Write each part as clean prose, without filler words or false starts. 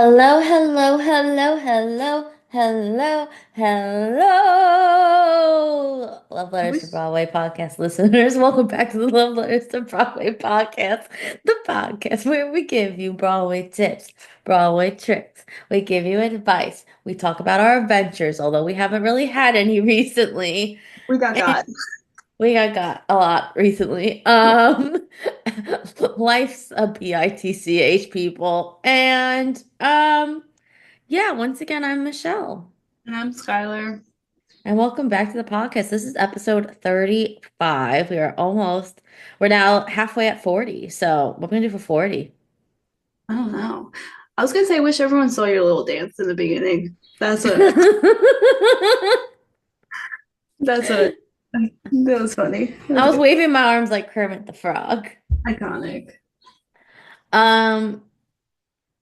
Hello, hello, hello, hello, hello, hello. Love I Letters wish to Broadway podcast listeners. Welcome back to the Love Letters to Broadway podcast, the podcast where we give you Broadway tips, Broadway tricks. We give you advice. We talk about our adventures, although we haven't really had any recently. we got. We got a lot recently. Life's a bitch, people. And yeah, once again, I'm Michelle. And I'm Skylar. And welcome back to the podcast. This is episode 35. We're now halfway at 40. So what are we gonna do for 40? I don't know. I was gonna say, I wish everyone saw your little dance in the beginning. That's what that was funny. That I was was good. waving my arms like Kermit the Frog. Iconic. Um,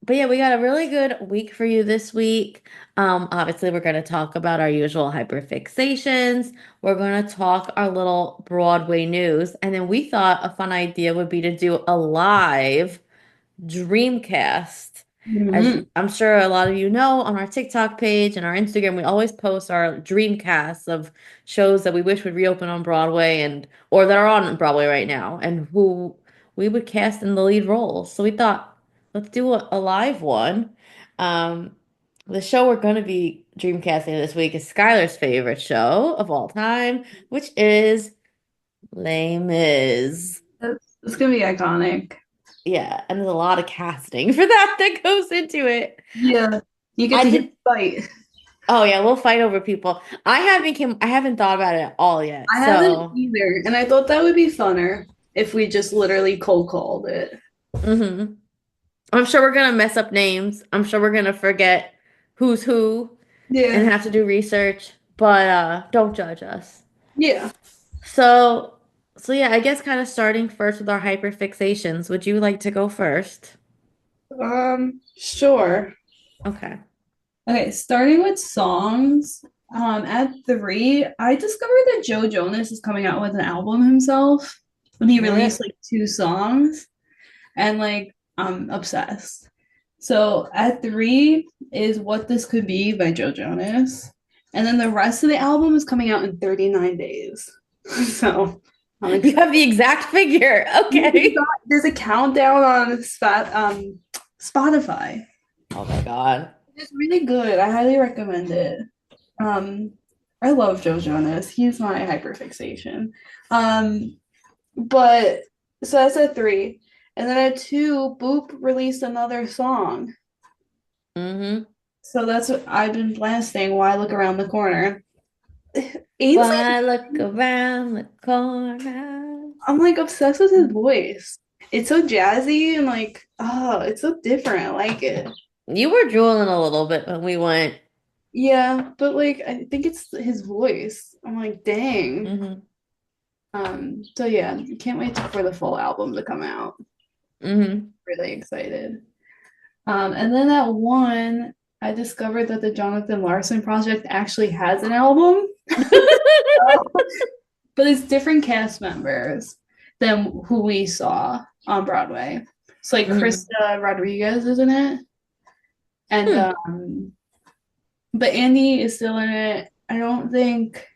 But yeah, we got a really good week for you this week. Obviously, we're going to talk about our usual hyperfixations. We're going to talk our little Broadway news. And then we thought a fun idea would be to do a live Dreamcast. As Mhm. I'm sure a lot of you know, on our TikTok page and our Instagram, we always post our Dreamcasts of shows that we wish would reopen on Broadway and or that are on Broadway right now and who we would cast in the lead roles. So we thought, let's do a live one. Um, the show we're going to be Dreamcasting this week is Skylar's favorite show of all time, which is Les Mis. It's gonna be iconic. Yeah, and there's a lot of casting for that goes into it. Yeah. You get I to hear did. the fight. Oh yeah, we'll fight over people. I haven't thought about it at all yet. I haven't So, either, and I thought that would be funner if we just literally cold called it. hmm I'm sure we're gonna mess up names. I'm sure we're gonna forget who's who and Yeah. have to do research, but don't judge us. Yeah. So, so yeah, I guess kind of starting first with our hyperfixations. Would you like to go first? Sure. Okay. Okay, starting with songs. At three, I discovered that Joe Jonas is coming out with an album himself. And he Really? released like two songs, and like I'm obsessed. So at three is What This Could Be by Joe Jonas. And then the rest of the album is coming out in 39 days. So I'm You excited. have the exact figure. Okay. There's a countdown on Spotify. Oh my God. It's really good. I highly recommend it. Um, I love Joe Jonas. He's my hyperfixation. Um, but so that's at three. And then at two, Boop released another song. Mm-hmm. So that's what I've been blasting while I look around the corner. Ainsley, When I look around the corner. I'm like obsessed with his voice. It's so jazzy and like, oh, it's so different. I like it. You were drooling a little bit when we went. Yeah, but like I think it's his voice. I'm like, dang. Hmm. So yeah, can't wait for the full album to come out. Hmm. Really excited. And then at one, I discovered that the Jonathan Larson Project actually has an album, but it's different cast members than who we saw on Broadway. So like Hmm. Krista Rodriguez is in it, and Hmm. but Andy is still in it. I don't think,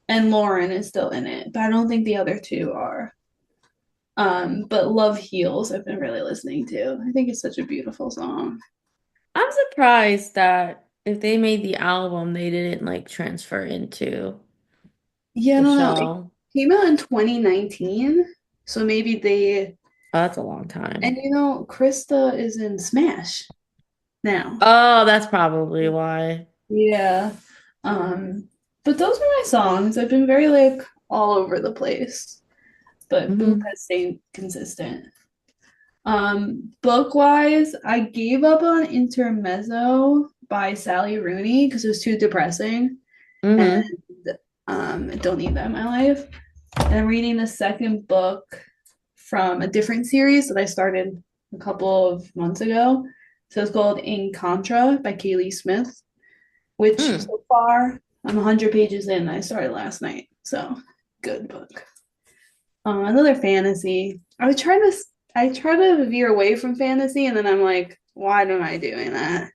and Lauren is still in it, but I don't think the other two are. But Love Heals, I've been really listening to. I think it's such a beautiful song. I'm surprised that if they made the album, they didn't like transfer into Yeah, I the don't know. It show. came out in 2019, so maybe they. Oh, that's a long And time. Krista is in Smash now. Oh, that's probably why. Yeah. Um, but those are my songs. I've been very like all over the place, but Boop Hmm. has stayed consistent. Book wise, I gave up on Intermezzo by Sally Rooney because it was too depressing, and Hmm. I don't need that in my life. And I'm reading the second book from a different series that I started a couple of months ago. So it's called In Contra by Kaylee Smith, which Hmm. so far I'm 100 pages in. I started last night. So good book. Another fantasy. I try to veer away from fantasy, and then I'm like, Why am I doing that?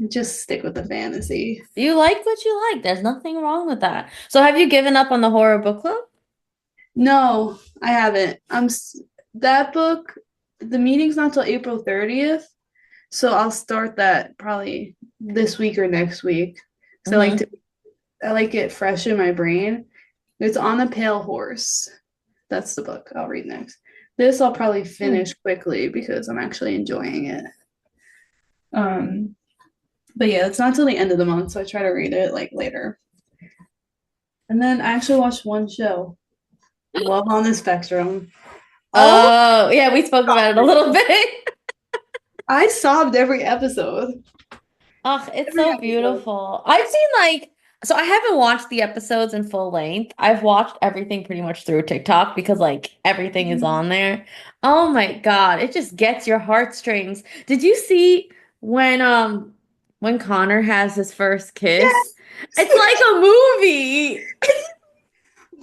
Just stick with the fantasy. You like what you like. There's nothing wrong with that. So have you given up on the horror book club? No, I haven't. That book, the meeting's not till April 30th, so I'll start that probably this week or next week. So Mm-hmm. I like it fresh in my brain. It's On a Pale Horse. That's the book I'll read next. This I'll probably finish quickly because I'm actually enjoying it. Um, but yeah, it's not till the end of the month, so I try to read it like later. And then I actually watched one show, Love on the Spectrum. Oh, Oh, yeah, we spoke about it a little bit. I sobbed every episode. Oh, it's Every so episode. beautiful. I've seen so I haven't watched the episodes in full length. I've watched everything pretty much through TikTok because like everything is Mhm. on there. Oh my God, it just gets your heartstrings. Did you see when when Connor has his first kiss? Yes. It's like a movie.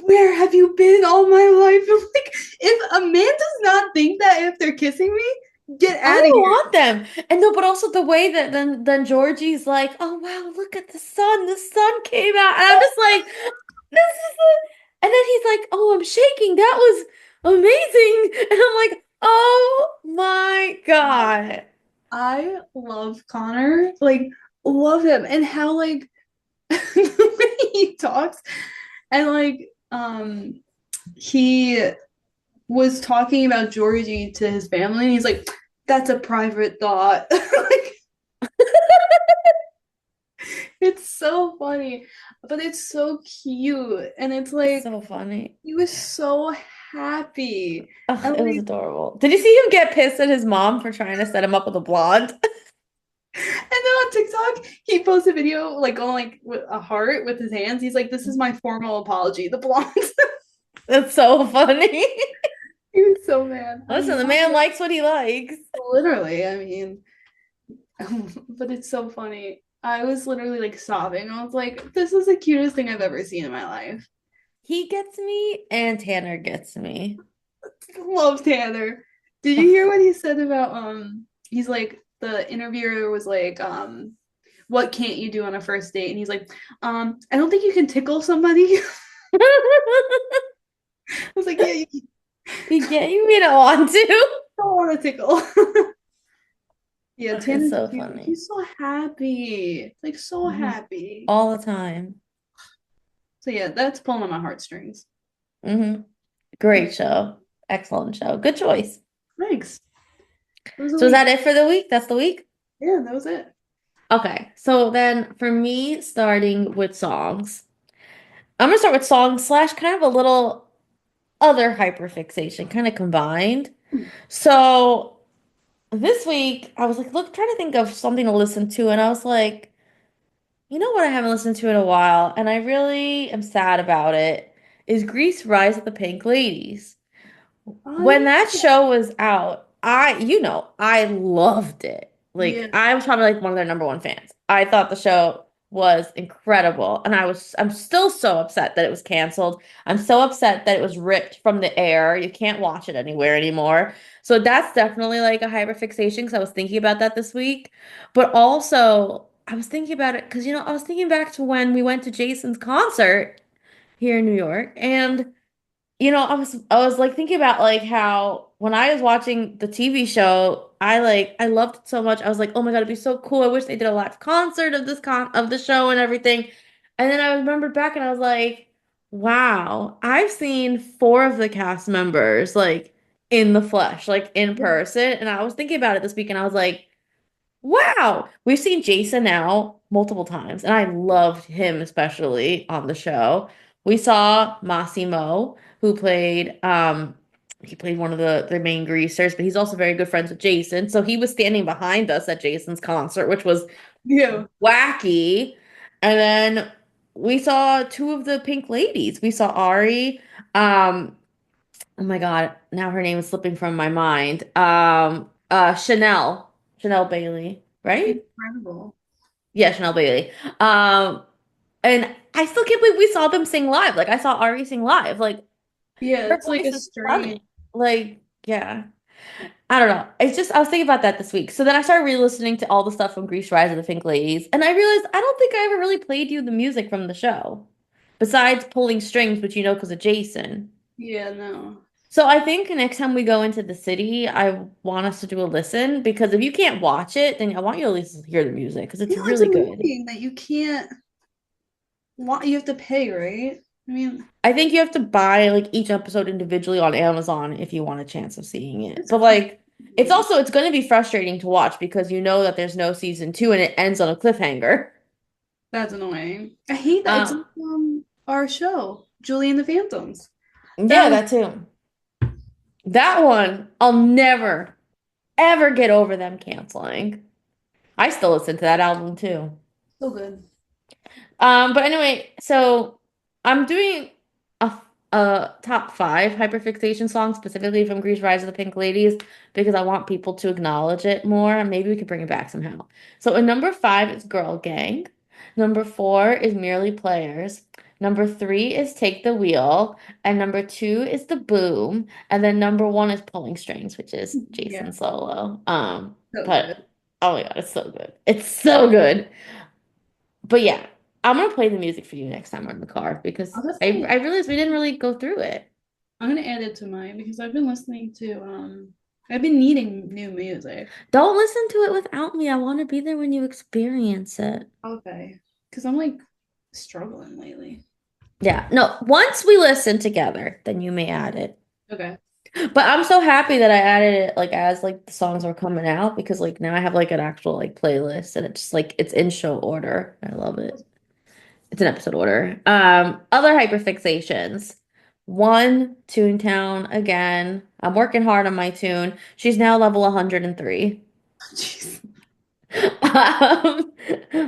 Where have you been all my life? I'm like, if a man does not think that if they're kissing me, get I out of here. want them. And no, but also the way that then Georgie's like, oh wow, look at the sun. The sun came out. And I'm just like, this is and then he's like, oh, I'm shaking. That was amazing. And I'm like, oh my God. I love Connor. Like, love him. And how like the way he talks. And like, he was talking about Georgie to his family, and he's like, that's a private thought. Like, it's so funny, but it's so cute. And it's It's like so funny. he was so happy. Oh, And it was like, adorable. Did you see him get pissed at his mom for trying to set him up with a blonde? and then on TikTok, he posts a video like going like with a heart with his hands. He's like, this is my formal apology. The blonde. That's so funny. He was so mad. I Listen, the love man it. likes what he likes. Literally, I mean, but it's so funny. I was literally like sobbing. I was like, this is the cutest thing I've ever seen in my life. He gets me and Tanner gets me. Love Tanner. Did you hear what he said about he's like the interviewer was like, what can't you do on a first date? And he's like, I don't think you can tickle somebody. I was like, yeah, you You don't want to. don't want to tickle. Yeah, Ugh, it's Tanner's so cute. funny. He's so happy. Like so Mhm. happy. All the time. So yeah, that's pulling on my heartstrings. Hmm. Great show. Excellent show. Good choice. Thanks. It was a So is week. that it for the week? That's the week? Yeah, that was it. Okay. So then for me, starting with songs, I'm gonna start with songs slash kind of a little other hyperfixation, kind of combined. So this week I was like, look, trying to think of something to listen to, and I was like, you know what I haven't listened to in a while, and I really am sad about it, is Grease Rise of the Pink Ladies. When I that show was out, I loved it. yeah. Like I was probably like one of their number one fans. I thought the show was incredible, and I'm still so upset that it was canceled. I'm so upset that it was ripped from the air. You can't watch it anywhere anymore. So that's definitely like a hyperfixation because I was thinking about that this week. But also I was thinking about it because I was thinking back to when we went to Jason's concert here in New York and I was like thinking about like how when I was watching the TV show, I loved it so much. I was like, oh my God, it'd be so cool. I wish they did a live concert of this of the show and everything. And then I remembered back and I was like, wow, I've seen four of the cast members like in the flesh, like in person. And I was thinking about it this week and I was like, wow, we've seen Jason now multiple times, and I loved him especially on the show. We saw Massimo, who he played one of the main greasers, but he's also very good friends with Jason. So he was standing behind us at Jason's concert, which was Yeah. wacky. And then we saw two of the Pink Ladies. We saw Ari, oh my God, now her name is slipping from my mind. Chanel Bailey, right? Incredible. Yeah, Chanel Bailey. Um, and I still can't believe we saw them sing live. Like I saw Ari sing live. Like Yeah, her it's like voice a is stunning. strange. Like, yeah. I don't know. It's just I was thinking about that this week. So then I started re-listening to all the stuff from Grease Rise of the Pink Ladies, and I realized I don't think I ever really played you the music from the show, besides pulling strings, which you know because of Jason. Yeah, no. So I think next time we go into the city, I want us to do a listen because if you can't watch it, then I want you to at least hear the music because it's You know, it's really good. annoying that you can't you have to pay, right? I mean, I think you have to buy like each episode individually on Amazon if you want a chance of seeing it. it's But like it's crazy. also it's going to be frustrating to watch because you know that there's no season 2 and it ends on a cliffhanger. That's annoying. I hate that. It's Um like our show, Julie and the Phantoms. That yeah, was that too. That one I'll never ever get over them canceling. I still listen to that album too. so good. But anyway, so I'm doing a, a top five hyperfixation songs specifically from Grease Rise of the Pink Ladies because I want people to acknowledge it more and maybe we could bring it back somehow. So in number five is Girl Gang. Number four is Merely Players. Number three is Take the Wheel. And number two is The Boom. And then number one is Pulling Strings, which is Yeah, Jason Solo. so good. But oh my God, it's so good. It's so good. But yeah, I'm gonna play the music for you next time we're in the car because I'll I definitely realized we didn't really go through it. I'm gonna add it to mine because I've been listening to I've been needing new music. Don't listen to it without me. I want to be there when you experience it. Okay. Because I'm like struggling lately. Yeah, no, once we listen together, then you may add it. Okay. But I'm so happy that I added it like as like the songs were coming out because like now I have like an actual like playlist and it's just like it's in show order. I love it. It's an episode order. Other hyperfixations. One, Toontown again. I'm working hard on my tune. She's now level 103. Jeez. Um,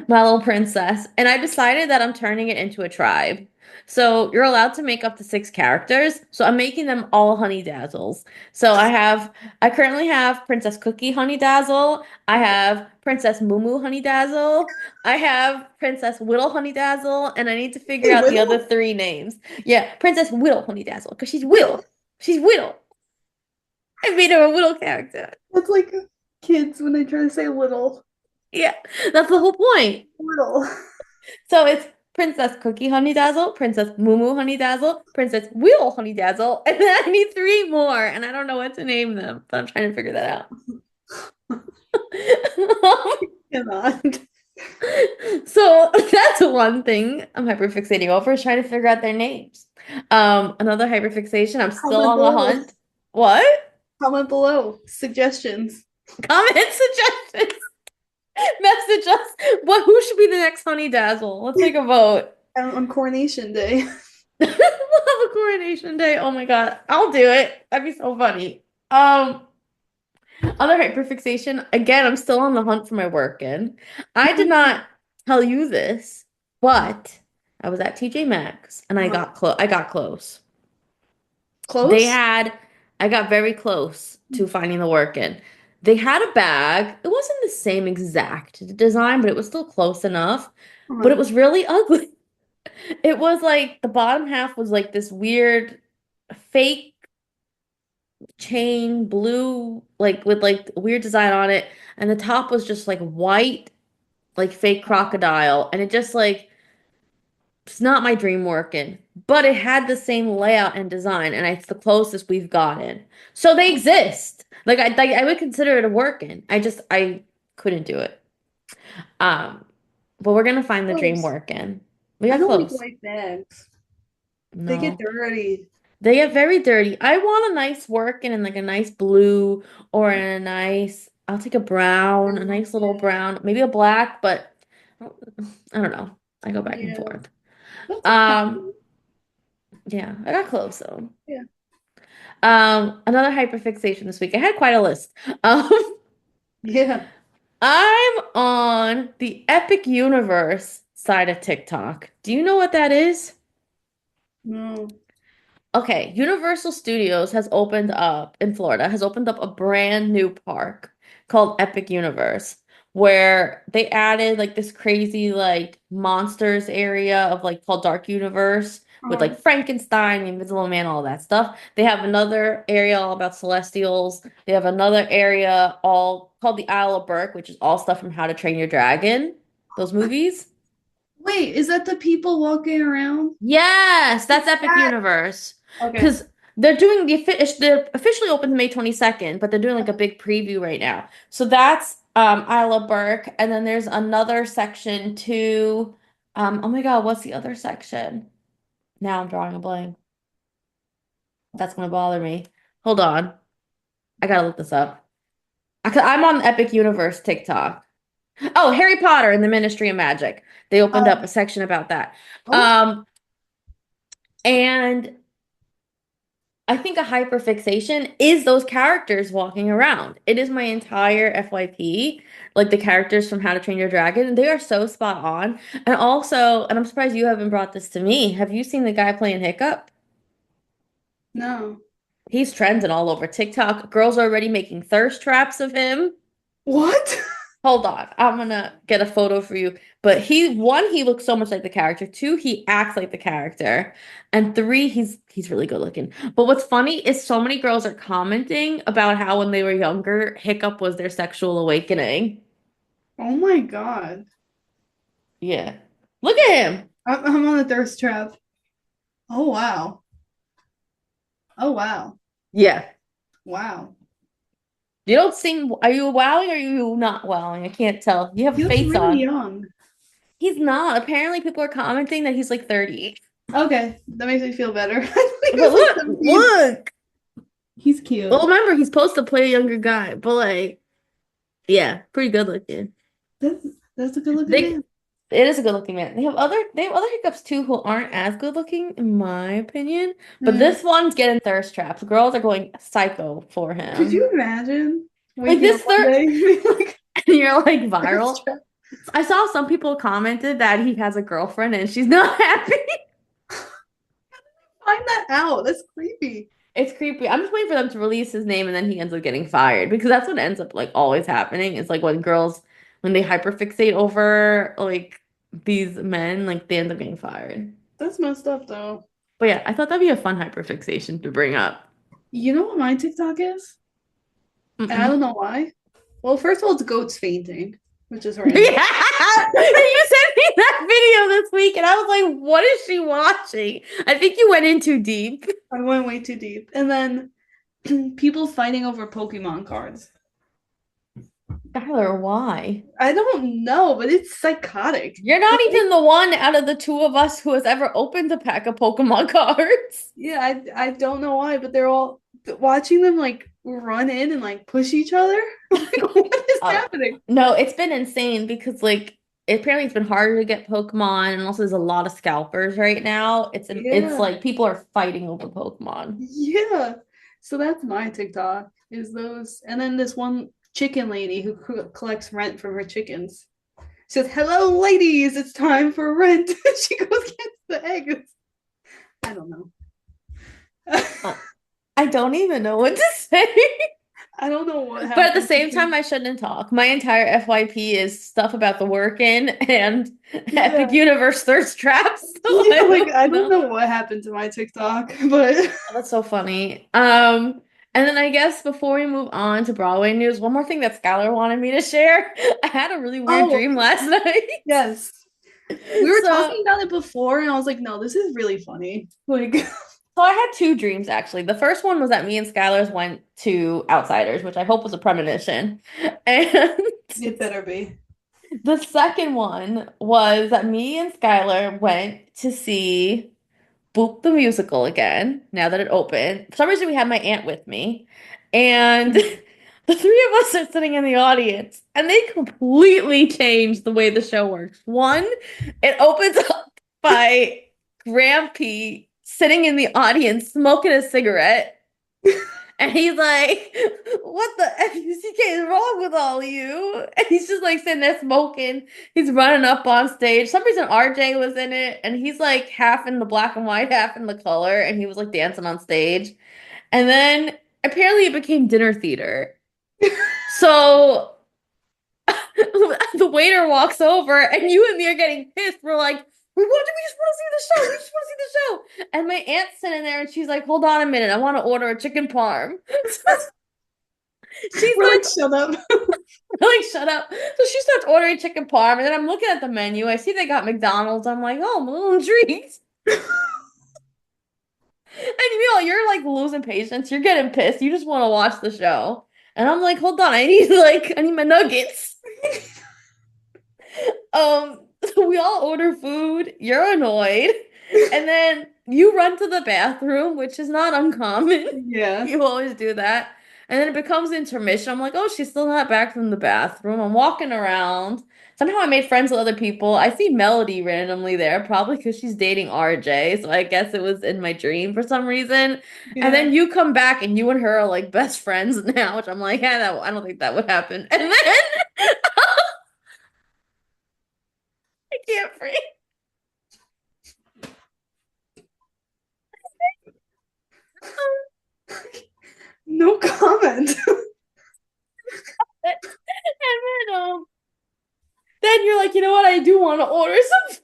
my little princess. And I decided that I'm turning it into a tribe. So you're allowed to make up to 6 characters. So I'm making them all Honey Dazzles. So I currently have Princess Cookie Honey Dazzle. I have Princess Moo Honey Dazzle. I have Princess Whittle Honey Dazzle. And I need to figure Hey, out the other Whittle? three names. Yeah, Princess Whittle Honey Dazzle, because she's Whittle. Whittle. She's Whittle. I made her a Whittle character. That's like kids when they try to say little. Yeah, that's the whole point. Little. So it's Princess Cookie Honey Dazzle, Princess Moo Honey Dazzle, Princess Wheel Honey Dazzle, and then I need three more, and I don't know what to name them, but I'm trying to figure that out. Cannot. So that's one thing I'm hyperfixating over is trying to figure out their names. Another hyperfixation, I'm still Comment on the below. hunt. What? Comment below. Suggestions. Comment suggestions. Message us. What? Who should be the next Honey Dazzle? Let's take a vote. On Coronation Day. We'll have a coronation day. Oh my God. I'll do it. That'd be so funny. Other hyperfixation. Again, I'm still on the hunt for my work in. I did not tell you this, but I was at TJ Maxx and I got close. They Close? had I got very close to finding the work in. They had a bag. It wasn't the same exact design, but it was still close enough. But it Uh-huh. was really ugly. It was like the bottom half was like this weird fake chain blue, like with like weird design on it, and the top was just like white, like fake crocodile, and it just like it's not my dream working, but it had the same layout and design, and it's the closest we've gotten. So they exist. I would consider it a working. I couldn't do it. Um, but we're gonna find the dream Close. working. We I got don't like close. white bags. They get No. dirty. They get very dirty. I want a nice working in like a nice blue or in a nice, I'll take a brown, a nice little Yeah. brown, maybe a black, but I don't know. I go back and Yeah. forth. That's Um, okay. yeah, I got close though. Yeah. Another hyperfixation this week. I had quite a list. Um, Yeah. I'm on the Epic Universe side of TikTok. Do you know what that is? No. Okay, Universal Studios has opened up in Florida, has opened up a brand new park called Epic Universe. where they added like this crazy like monsters area of like called Dark Universe with Uh, like Frankenstein, the Invisible Man, all that stuff. They have another area all about Celestials. They have another area all called the Isle of Berk, which is all stuff from How to Train Your Dragon, those movies. wait, is that the people walking around? Yes, that's Epic That Universe. okay. Because they're officially open May 22nd, but they're doing like a big preview right now. So that's Isla Burke, and then there's another section too. Oh my God, what's the other section? Now I'm drawing a blank. That's gonna bother me. Hold on. I gotta look this up. I'm on Epic Universe TikTok. Oh, Harry Potter and the Ministry of Magic. They opened up a Um, section about that. oh Um, and I think a hyperfixation is those characters walking around. It is my entire FYP, like the characters from How to Train Your Dragon. They are so spot on. And also, and I'm surprised you haven't brought this to me. Have you seen the guy playing Hiccup? no. He's trending all over TikTok. Girls are already making thirst traps of him. What? Hold on. I'm gonna get a photo for you. But he looks so much like the character. Two, he acts like the character. And three, he's really good looking. But what's funny is so many girls are commenting about how when they were younger, Hiccup was their sexual awakening. Oh my God. Yeah. Look at him. I'm on a thirst trap. Oh wow. Oh wow. Yeah. Wow. You don't seem, are you wowing or are you not wowing? I can't tell. You have a He looks face really on. young. He's not. Apparently people are commenting that he's like 30. Okay, that makes me feel better. I think But he's like look, 17. look. He's Well, cute. remember, he's supposed to play a younger guy, but like, yeah, pretty good looking. That's that's a good looking They, man. it is a good looking man. They have other hiccups too who aren't as good looking, in my opinion. But Mm. this one's getting thirst traps. Girls are going psycho for Could you him. imagine Like waking up this one third, day and being like and you're like thirst viral. trap? I saw some people commented that he has a girlfriend and she's not happy. Find that out. That's creepy. It's creepy. I'm just waiting for them to release his name and then he ends up getting fired because that's what ends up like always happening. It's like when girls when they hyperfixate over like these men, like they end up getting fired. That's messed up though. But yeah, I thought that'd be a fun hyperfixation to bring up. You know what my TikTok is? And I Mm-mm. don't know why. Well, first of all, it's goats fainting, which is Yeah, random. you sent me that video this week, and I was like, "What is she watching?" I think you went in too deep. I went way too deep. And then people fighting over Pokemon cards. Skylar, why? I don't know, but it's psychotic. You're not even the one out of the two of us who has ever opened a pack of Pokemon cards. Yeah, I don't know why, but they're all watching them like run in and like push each other. Like, what is Uh, happening? no, it's been insane because like apparently it's been harder to get Pokemon, and also there's a lot of scalpers right now. It's Yeah, like people are fighting over Pokemon. yeah. So that's my TikTok is those, and then this one chicken lady who collects rent from her chickens. She says, "Hello, ladies, it's time for rent." She goes gets the eggs. I don't know. Uh, I don't even know what to say. I don't know what But at the happened same because time, I shouldn't talk. My entire FYP is stuff about the work-in and Epic yeah, Universe thirst traps. So yeah, I like don't I don't know. know what happened to my TikTok, but Oh, that's so funny. And then I guess before we move on to Broadway news, one more thing that Skylar wanted me to share. I had a really weird oh dream last night. yes, we were So, talking about it before, and I was like, no, this is really funny. Like, so I had two dreams actually. The first one was that me and Skylar's went to Outsiders, which I hope was a premonition. And it better be. the second one was that me and Skylar went to see Boop the musical again, now that it opened. For some reason, we had my aunt with me. And the three of us are sitting in the audience, and they completely changed the way the show works. One, it opens up by Grampy sitting in the audience smoking a cigarette. And he's like, "What the FUCK is wrong with all of you?" And he's just like sitting there smoking. He's running up on stage. For some reason RJ was in it, and he's like half in the black and white, half in the color, and he was like dancing on stage. And then apparently it became dinner theater. So the waiter walks over and you and me are getting pissed. We're like, we just want to see the show. We just want to see the show. And my aunt's sitting there and she's like, hold on a minute. I want to order a chicken parm. She We're like, starts shut up. like, shut up. So she starts ordering chicken parm, and then I'm looking at the menu. I see they got McDonald's. I'm like, oh, I'm a little intrigued. And you're like losing patience. You're getting pissed. You just want to watch the show. And I'm like, hold on, I need my nuggets. So we all order food. You're annoyed. And then you run to the bathroom, which is not uncommon. Yeah. You always do that. And then it becomes intermission. I'm like, oh, she's still not back from the bathroom. I'm walking around. Somehow I made friends with other people. I see Melody randomly there, probably because she's dating RJ. So I guess it was in my dream for some reason. And Yeah. then you come back and you and her are like best friends now, which I'm like, yeah, I don't think that would happen. And then I can't breathe. No comment. And then you're like, you know what? I do want to order some food.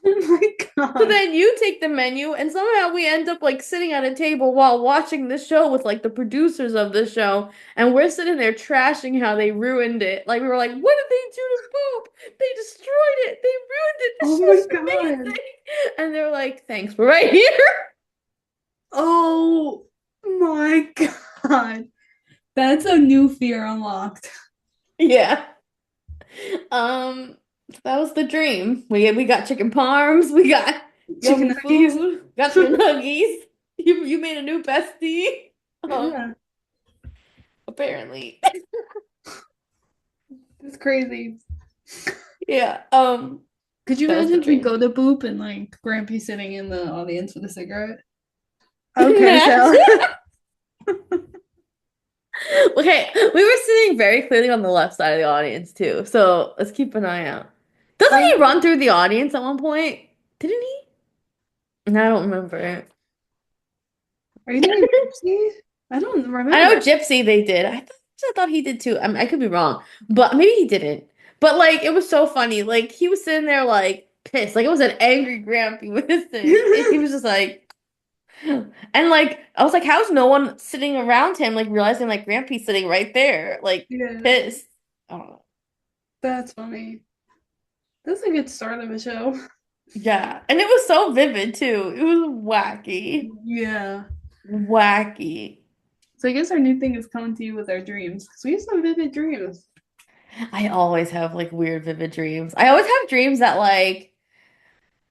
Oh my So God. then you take the menu, and somehow we end up like sitting at a table while watching the show with like the producers of the show, and we're sitting there trashing how they ruined it. Like we were like, what did they do to Boop? They destroyed it. They ruined it. This Oh my show's God. amazing. And they're like, thanks, we're right here. Oh my God. That's a new fear unlocked. Yeah. Um, that was the dream. We got chicken parms, we got Chicken yummy nuggets. food, got your nuggies. You made a new bestie. Yeah, Apparently. it's crazy. Yeah. Could you That was the imagine if we dream. go to Boop and like Grampy sitting in the audience with a cigarette? Okay, Matt. so Okay, we were sitting very clearly on the left side of the audience too, so let's keep an eye out. Doesn't he oh, run through the audience at one point? Didn't he? No, I don't remember it. are you thinking Gypsy? I don't I know remember. Gypsy they did. I thought he did too. I mean, I could be wrong, but maybe he didn't. But like, it was so funny. Like he was sitting there like pissed, like it was an angry Grampy with this thing, and he was just like. And like I was like, how's no one sitting around him, like realizing like Grampy's sitting right there, like Yeah, pissed. I don't know. that's funny. That's a good start of a show. Yeah. And it was so vivid too. It was wacky. Yeah. Wacky. So I guess our new thing is coming to you with our dreams because we have some vivid dreams. I always have like weird vivid dreams. I always have dreams that like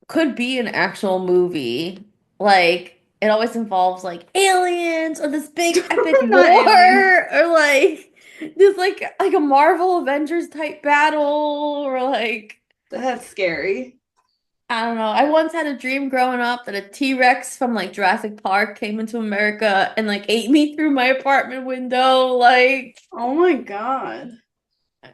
could be an actual movie. Like it always involves like aliens or this big epic Not aliens. war or like this like a Marvel Avengers type battle or like That's scary. I don't know. I once had a dream growing up that a T-Rex from like Jurassic Park came into America and like ate me through my apartment window. Like, Oh my God.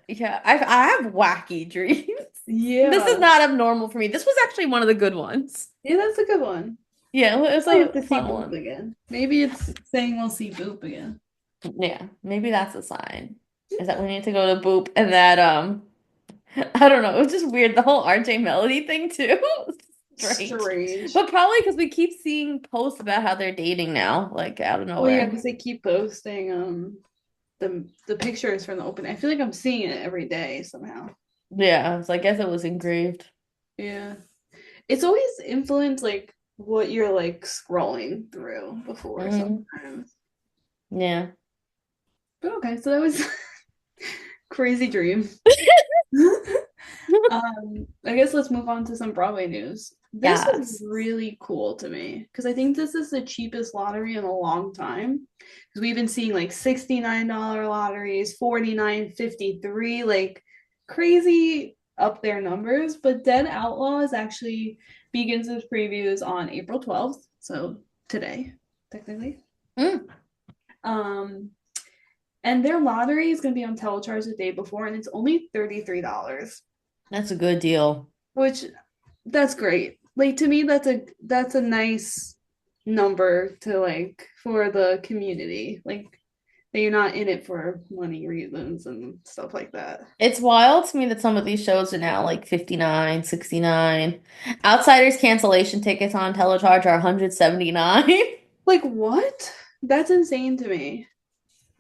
yeah, I have wacky dreams. This is Yeah. not abnormal for me. This was actually one of the good ones. Yeah, that's a good one. Yeah, it was I have a to see fun Boop one. again. Maybe it's saying we'll see Boop again. Yeah, maybe that's a sign. Is that we need to go to Boop and that I don't know. It was just weird. The whole RJ Melody thing too. Strange. Strange. But probably because we keep seeing posts about how they're dating now, like out of Oh yeah, nowhere. because they keep posting the pictures from the open. I feel like I'm seeing it every day somehow. Yeah, so I guess it was engraved. Yeah. It's always influenced like what you're like scrolling through before Mm, sometimes. yeah. But okay, so that was crazy dream. I guess let's move on to some Broadway news. This is Yes. really cool to me because I think this is the cheapest lottery in a long time. Because we've been seeing like $69 lotteries, 49, 53, like crazy up there numbers. But Dead Outlaws actually begins its previews on April 12th. So today, technically. Mm, Um, and their lottery is going to be on telecharge the day before, and it's only $33. that's a good deal. Which that's great. Like to me, that's a nice number to like for the community. Like That you're not in it for money reasons and stuff like that. It's wild to me that some of these shows are now like 59, 69. Outsiders cancellation tickets on Telecharge are 179. Like what? That's insane to me.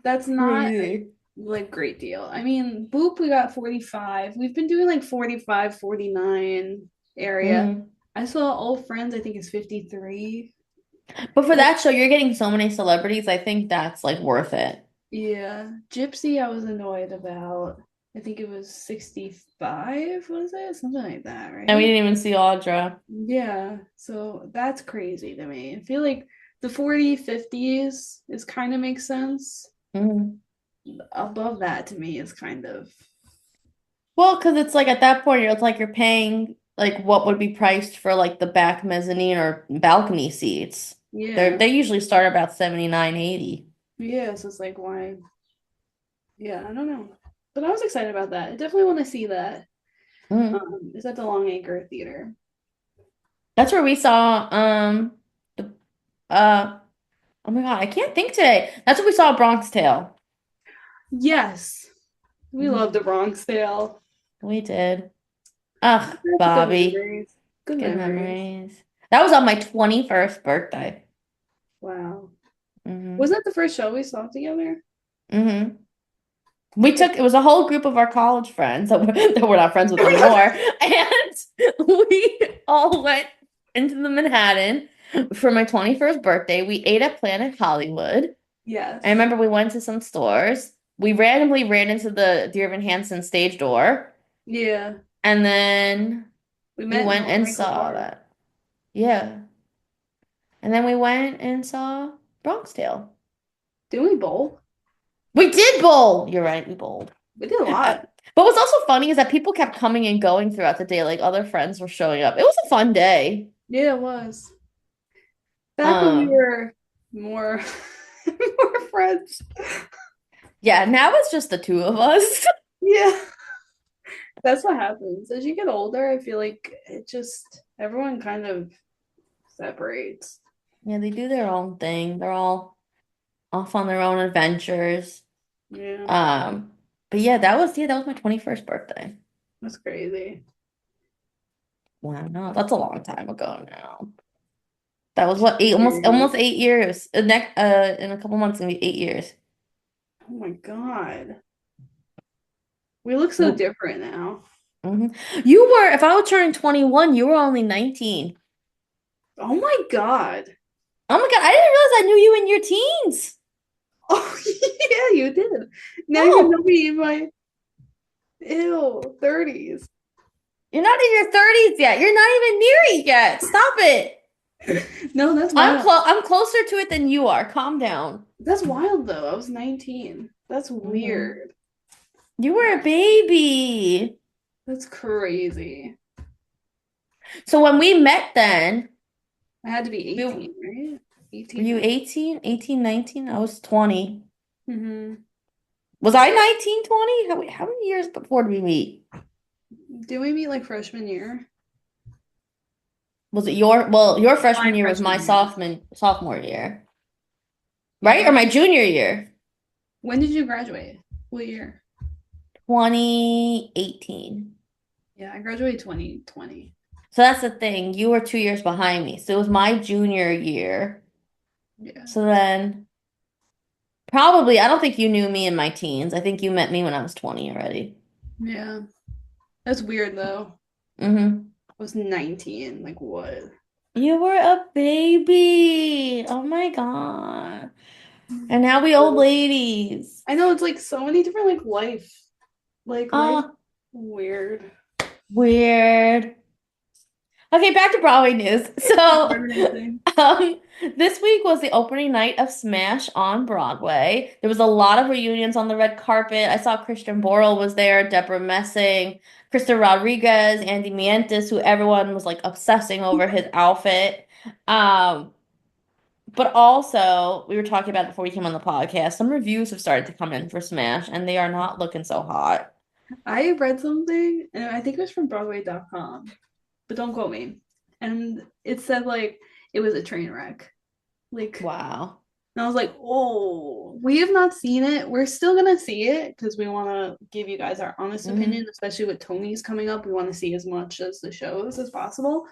That's not Crazy. like great deal. I mean, Boop, we got 45. We've been doing like 45, 49 area. Hmm. I saw Old Friends, I think it's 53. But for That's that show, you're getting so many celebrities. I think that's like worth it. yeah. Gypsy, I was annoyed about. I think it was 65, was it? Something like that, And we right? didn't even see Audra. Yeah. So that's crazy to me. I feel like the 40, 50s is kind of makes sense. Hmm. Above that to me is kind of Well, because it's like at that point, it's like you're paying like what would be priced for like the back mezzanine or balcony seats. yeah. They usually start about 79, 80. Yeah, so it's like why yeah, I don't know. But I was excited about that. I definitely want to see that. Mm. It's at the Long Acre Theater. That's where we saw the oh my God, I can't think today. That's what we saw Bronx Tale. Yes. We love Mhm. the Bronx Tale. We did. Ugh, That's good Bobby. memories. Good Good memories. memories. That was on my 21st birthday. Wow. Was Hmm. that the first show we saw together? Hmm. It was a whole group of our college friends that we're not friends with anymore. And we all went into the Manhattan for my 21st birthday. We ate at Planet Hollywood. I Yes. remember we went to some stores. We randomly ran into the Dear Evan Hansen stage door. Yeah. And then We we met in went and Botanical saw Park. that. Yeah. And then we went and saw Bronx Tale. Didn't we bowl? We did bowl. You're right, we bowled. We did a lot. But what's also funny is that people kept coming and going throughout the day, like other friends were showing up. It was a fun day. Yeah, it was. Back when we Um, were more more friends. yeah, now it's just the two of us. Yeah. That's what happens. As you get older, I feel like it just everyone kind of separates. Yeah, they do their own thing. They're all off on their own adventures. Yeah, Um, but yeah, that was my 21st birthday. that's crazy. Wow, no, that's a long time ago now. That was what, Weird. almost 8 years. In a couple months, it's gonna be 8 years. Oh my God. We look so Nope. different now. Hmm. If I was turning 21, you were only 19. Oh my God. Oh my God, I didn't realize I knew you in your teens. Oh yeah, you did. Now you know No, me in my ew 30s. you're not in your 30s yet. You're not even near it yet. Stop it. No, that's wild. I'm closer to it than you are. Calm down. That's wild though. I was 19. That's Hmm. weird. You were a baby. That's crazy. So when we met then, I had to be we, 18, right? were 18, you 19. 18? 18, 19? I was 20. Mm-hmm. Was I 19, 20? How many years before did we meet? Did we meet like freshman year? Your My freshman year was my freshman year. sophomore year, right? Or Yeah. my junior year, When did you graduate? What year? 2018. Yeah, I graduated 2020. So that's the thing. You were 2 years behind me. So it was my junior year. Yeah. So then probably, I don't think you knew me in my teens. I think you met me when I was 20 already. Yeah. That's weird though. Hmm. I was 19. Like what? You were a baby. Oh my God. And now we old ladies. I know it's like so many different like life Oh, weird. weird. Okay, back to Broadway news. So, Everything. um, this week was the opening night of Smash on Broadway. There was a lot of reunions on the red carpet. I saw Christian Borle was there, Deborah Messing, Krista Rodriguez, Andy Mientus, who everyone was like obsessing over his outfit. Um, but also, we were talking about it before we came on the podcast. Some reviews have started to come in for Smash, and they are not looking so hot. I read something and I think it was from Broadway.com, but don't quote me. And it said like it was a train wreck. Like Wow. And I was like, oh, we have not seen it. We're still gonna see it because we want to give you guys our honest opinion, Hmm. especially with Tony's coming up. We want to see as much as the shows as possible.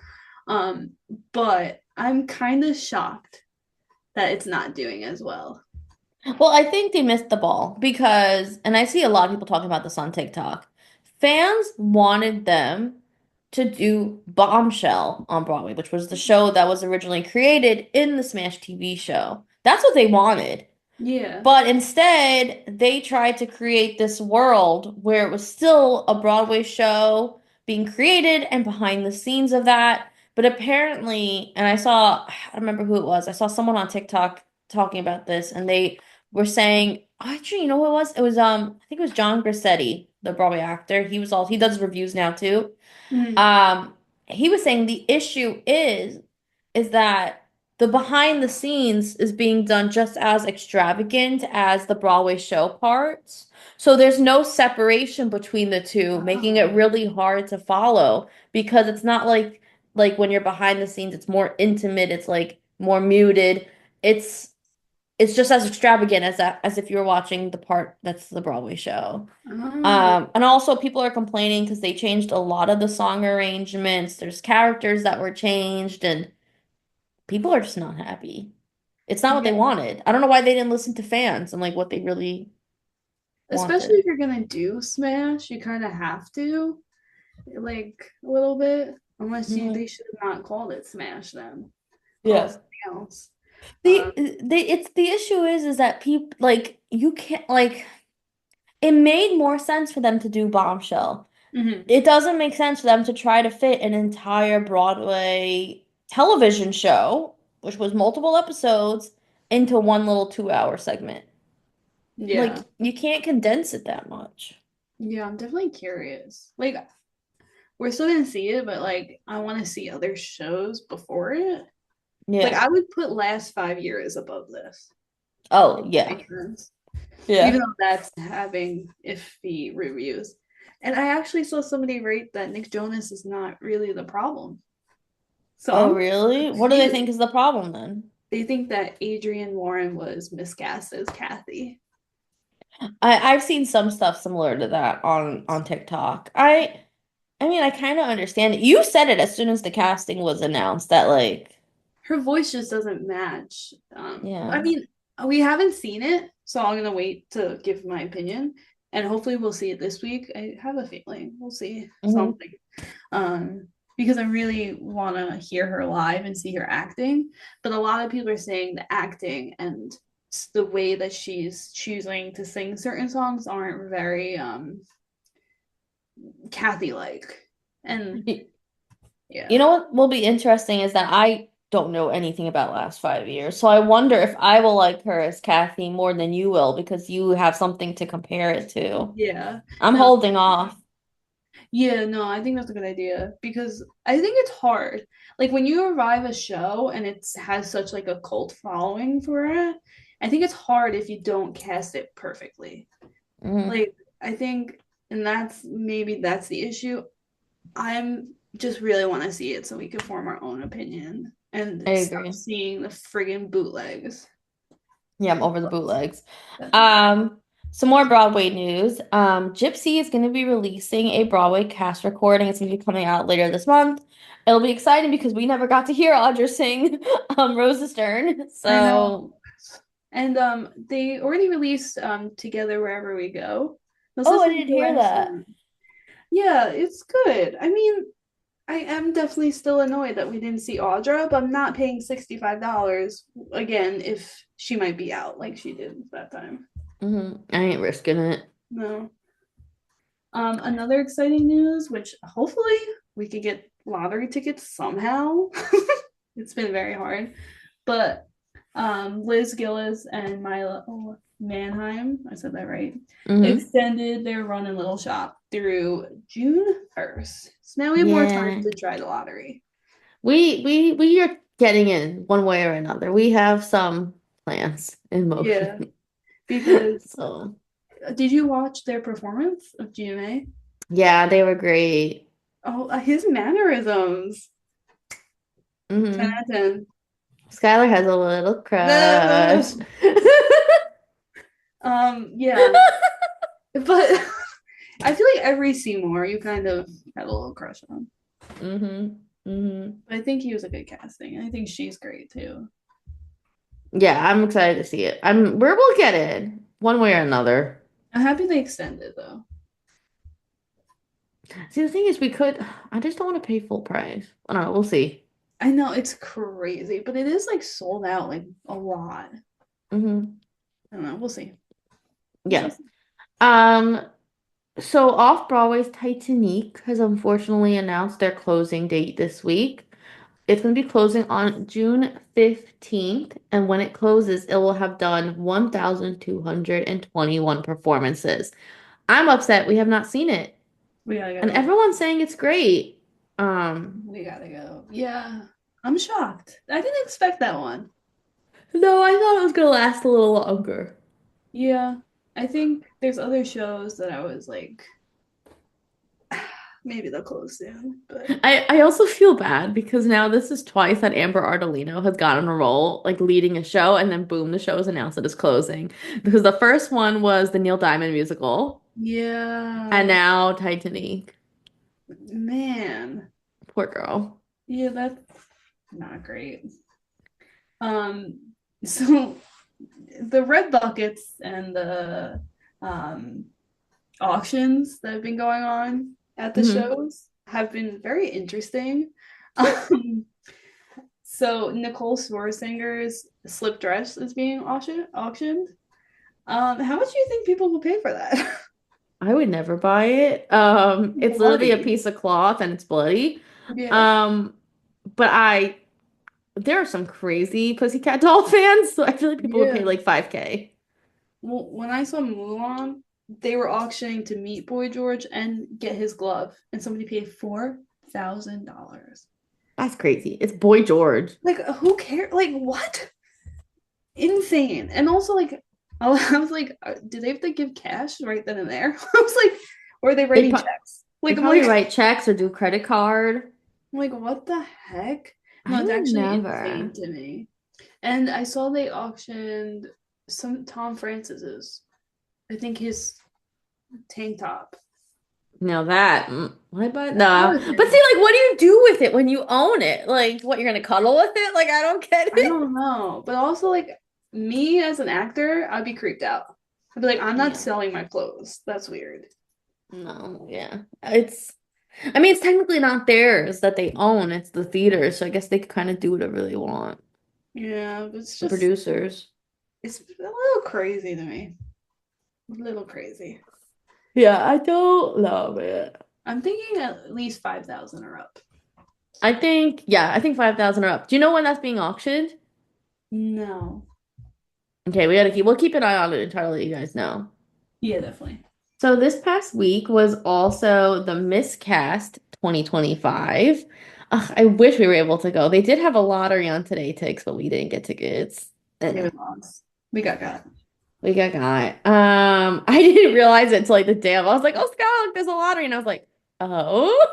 Um, but I'm kind of shocked that it's not doing as well. Well, I think they missed the ball because, and I see a lot of people talking about this on TikTok. Fans wanted them to do Bombshell on Broadway, which was the show that was originally created in the Smash TV show. That's what they wanted. Yeah. But instead, they tried to create this world where it was still a Broadway show being created and behind the scenes of that. But apparently, and I don't remember who it was. I saw someone on TikTok talking about this, and they were saying, actually, you know who it was? It was I think it was John Grissetti, the Broadway actor. He does reviews now too. Mm. Um, he was saying the issue is that the behind the scenes is being done just as extravagant as the Broadway show parts. So there's no separation between the two, making it Oh. really hard to follow because it's not like when you're behind the scenes, it's more intimate, it's like more muted. It's it's just as extravagant as if you were watching the part that's the Broadway show. Oh. And also people are complaining because they changed a lot of the song arrangements. There's characters that were changed, and people are just not happy. It's not what they Yeah. wanted. I don't know why they didn't listen to fans and like what they really Especially wanted. if you're gonna do Smash, you kind of have to, like a little bit. Unless you, they Mhm. should have not called it Smash then. Call it Yeah. something else. Um, The issue is that people like you can't like it made more sense for them to do Bombshell. mhm. It doesn't make sense for them to try to fit an entire Broadway television show, which was multiple episodes, into one little 2 hour segment. Like, Yeah. you can't condense it that much. Yeah, I'm definitely curious. Like, we're still gonna see it, but like, I want to see other shows before it. Like, Yeah. I would put last 5 years above this. Oh, If that yeah. makes sense. Even Yeah. though that's having iffy reviews. And I actually saw somebody rate that Nick Jonas is not really the problem. So Oh, I'm really? What do they think confused. is the problem then? They think that Adrienne Warren was miscast as Kathy. I've seen some stuff similar to that on TikTok. I mean, I kind of understand it. You said it as soon as the casting was announced that like, Her voice just doesn't match. I yeah. mean, we haven't seen it, so I'm gonna wait to give my opinion, and hopefully we'll see it this week. I have a feeling we'll see Hmm. something. Um, because I really want to hear her live and see her acting. But a lot of people are saying the acting and the way that she's choosing to sing certain songs aren't very Kathy like. And You yeah. know what will be interesting is that I don't know anything about last 5 years. So I wonder if I will like her as Kathy more than you will because you have something to compare it to. Yeah. I'm No. holding off. Yeah, no, I think that's a good idea because I think it's hard. Like when you revive a show and it has such like a cult following for it, I think it's hard if you don't cast it perfectly. Hmm. Like I think, and that's the issue. I'm just really want to see it so we can form our own opinion I and stop agree. seeing the friggin' bootlegs. Yeah, I'm over the bootlegs. Definitely. Um, some more Broadway news. Gypsy is going to be releasing a Broadway cast recording. It's going to be coming out later this month. It'll be exciting because we never got to hear Audra sing Rosa Stern. I know. So, And they already released Together Wherever We Go. I was oh, I listening didn't to hear last that. night. Yeah, it's good. I mean, I am definitely still annoyed that we didn't see Audra, but I'm not paying $65 again if she might be out like she did that time. I ain't risking it. No. Another exciting news, which hopefully we could get lottery tickets somehow. It's been very hard, but Liz Gillis and Milo Manheim, I said that right, Hmm. extended their run in Little Shop through June 1st. So now we have more time Yeah. to try the lottery. We are getting in one way or another. We have some plans in Yeah, motion. because So, did you watch their performance of GMA? yeah, they were great. Oh, his mannerisms. 10 Hmm. out of 10. Skylar has a little crush. No. Yeah, but I feel like every Seymour you kind of had a little crush on. Mm-hmm. Mm-hmm. But I think he was a good casting, and I think she's great too. Yeah, I'm excited to see it. I'm where we'll get it one way or another. I'm happy they extended though. See, the thing is, we could. I just don't want to pay full price. I don't know. We'll see. I know it's crazy, but it is like sold out like a lot. Hmm. I don't know. We'll see. We shall Yeah. see. Um. So off Broadway's Titanic has unfortunately announced their closing date this week. It's going to be closing on June 15th, and when it closes, it will have done 1,221 performances. I'm upset we have not seen it, We gotta and go. everyone's saying it's great. Um, We gotta go. Yeah, I'm shocked. I didn't expect that one. no, I thought it was going to last a little longer. Yeah, I think there's other shows that I was like, maybe they'll close soon, but I also feel bad because now this is twice that Amber Ardolino has gotten a role, like leading a show, and then boom, the show is announced that it's closing. Because the first one was the Neil Diamond musical, and yeah, now Titanic. man, Poor girl. yeah, that's not great. Um, so the red buckets and the um auctions that have been going on at the Hmm. shows have been very interesting. Um, so Nicole Scherzinger's slip dress is being auctioned. How much do you think people will pay for that? I would never buy it. It's literally a Bloody. piece of cloth and it's bloody. Yeah. Um, but there are some crazy Pussycat Doll fans, so I feel like people would pay Yeah. like 5K. Well, when I saw Mulan, they were auctioning to meet Boy George and get his glove, and somebody paid $4,000. That's crazy. It's Boy George. Like, who cares? Like, what? Insane. And also, like, I was like, do they have to give cash right then and there? I was like, or are they They writing pro checks? they Like, probably write checks or do credit card. I'm like, what the heck? No, I it's would actually insane never. to me. And I saw they auctioned some Tom Francis's, I think his tank top. Now that what about That's no. worth But it. see, like, what do you do with it when you own it? Like, what you're gonna cuddle with it? Like, I don't get I it. don't know. But also, like, me as an actor, I'd be creeped out. I'd be like, I'm not Yeah. selling my clothes. That's weird. No, yeah. I mean, it's technically not theirs that they own. It's the theater, so I guess they could kind of do whatever they want. Yeah, but it's The just, producers. it's a little crazy to me. A little crazy. Yeah, I don't love it. I'm thinking at least 5,000 or up. I think 5,000 are up. Do you know when that's being auctioned? No. Okay, we'll keep an eye on it and try to let you guys know. Yeah, definitely. So this past week was also the Miscast 2025. Ugh, I wish we were able to go. They did have a lottery on today ticks, but we didn't get tickets. It Eh, was lost. We got. we got. I didn't realize it until like the day of. I was like, "Oh, Scott, look, there's a lottery," and I was like, "Oh."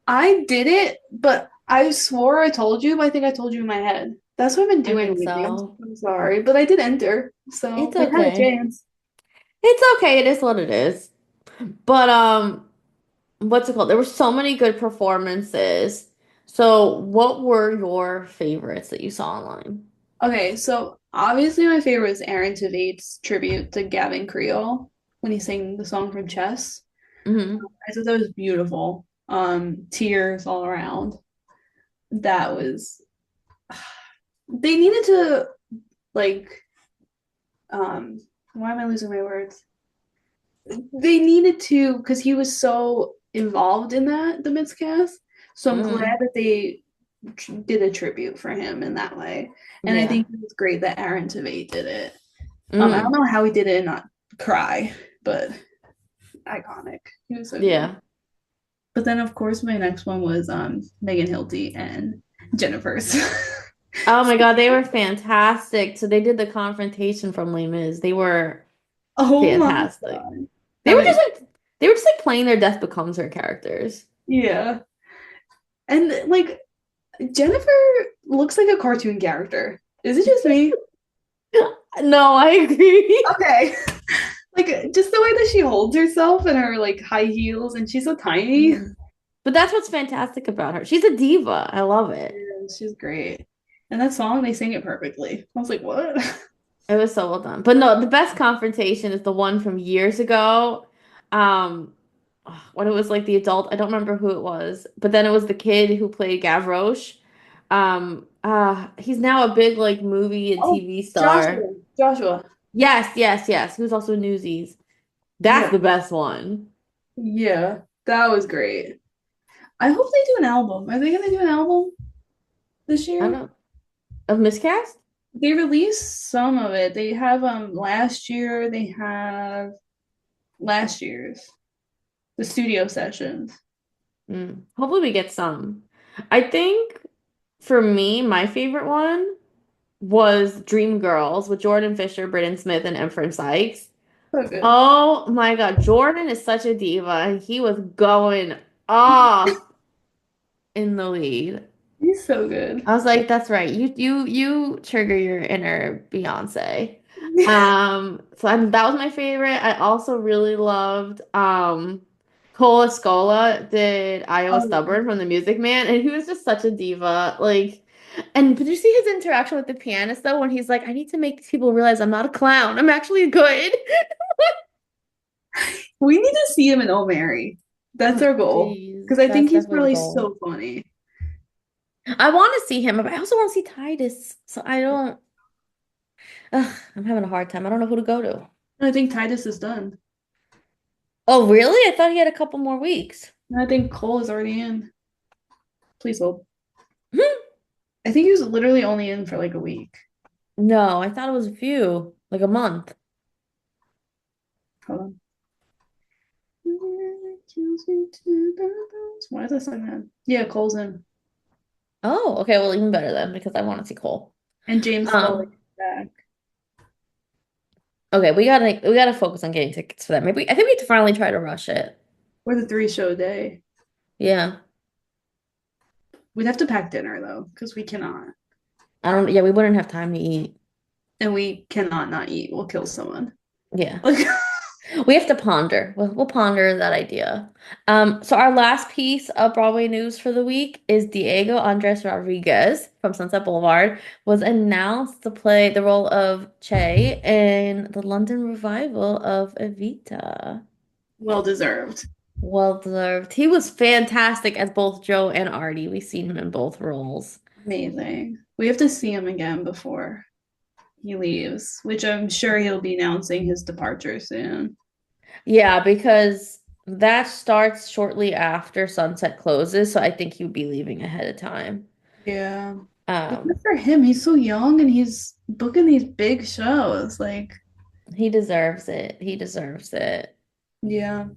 I did it, but I swore I told you, but I think I told you in my head. That's what I've been I doing think lately. so. I'm sorry, but I did enter, so It's I had a okay. chance. It's okay. It is what it is. But what's it called? There were so many good performances. So, what were your favorites that you saw online? Okay, so obviously my favorite is Aaron Tveit tribute to Gavin Creel when he sang the song from Chess. Hmm. I thought that was beautiful. Tears all around. That was they needed to like um why am I losing my words? They needed to because he was so involved in the miscast. So I'm glad Hmm. that they did a tribute for him in that way. And I Yeah. think it was great that Aaron Tveit did it. I don't Hmm. know how he did it and not cry, but iconic. He was so good. Yeah. But then of course my next one was Megan Hilty and Jennifer's. Oh my God, they were fantastic. So they did the confrontation from Les Mis. They were Oh my fantastic. god. They That were made just like they were just like playing their Death Becomes Her characters. yeah. And like Jennifer looks like a cartoon character. Is it just me? No, I agree. Okay. Like just the way that she holds herself in her like high heels and she's so tiny. Mhm. But that's what's fantastic about her. She's a diva. I love it. Yeah, she's great. And that song, they sing it perfectly. I was like, what? It was so well done. But no, the best confrontation is the one from years ago. Um, when it was like the adult, I don't remember who it was, but then it was the kid who played Gavroche. He's now a big like movie and Oh, TV star. Joshua. Joshua. Yes, yes, yes. He was also in Newsies. That's Yeah. the best one. Yeah. That was great. I hope they do an album. Are they gonna do an album this I year? don't of Miscast? They released some of it. They have last year, they have last year's the studio sessions. Mm. Hopefully we get some. I think for me, my favorite one was Dreamgirls with Jordan Fisher, Britton Smith, and Efren Sykes. So good. Oh my God, Jordan is such a diva, and he was going off in the lead. He's so good. I was like, that's right. You trigger your inner Beyonce. That was my favorite. I also really loved Cole Escola did Iowa Oh, Stubborn from the Music Man, and he was just such a diva. Like, and did you see his interaction with the pianist though, when he's like, I need to make these people realize I'm not a clown. I'm actually good. we need to see him in Oh Mary. That's Oh, our goal. jeez, Because I think that's he's definitely the probably goal. so funny. I want to see him, but I also want to see Titus. So I don't. Ugh, I'm having a hard time. I don't know who to go to. I think Titus is done. Oh, really? I thought he had a couple more weeks. I think Cole is already in. Please hold. Hmm. I think he was literally only in for like a week. No, I thought it was a few, like a month. Hold on. Why is that so bad? Yeah, Cole's in. Oh, okay. Well, even better then, because I want to see Cole. And James Foley Um, is back. okay, we gotta focus on getting tickets for that. Maybe I think we have to finally try to rush it. Or the 3 show day. Yeah. We'd have to pack dinner though, because we cannot. I don't. Yeah, we wouldn't have time to eat. And we cannot not eat. We'll kill someone. Yeah. Like, We have to ponder. We'll ponder that idea. So our last piece of Broadway news for the week is Diego Andres Rodriguez from Sunset Boulevard was announced to play the role of Che in the London revival of Evita. well deserved. Well deserved. He was fantastic as both Joe and Artie. We've seen him in both roles. Amazing. We have to see him again before he leaves, which I'm sure he'll be announcing his departure soon. Yeah, because that starts shortly after sunset closes, so I think he would be leaving ahead of time. Yeah. But Um, good for him. He's so young and he's booking these big shows. Like, he deserves it. He deserves it. yeah.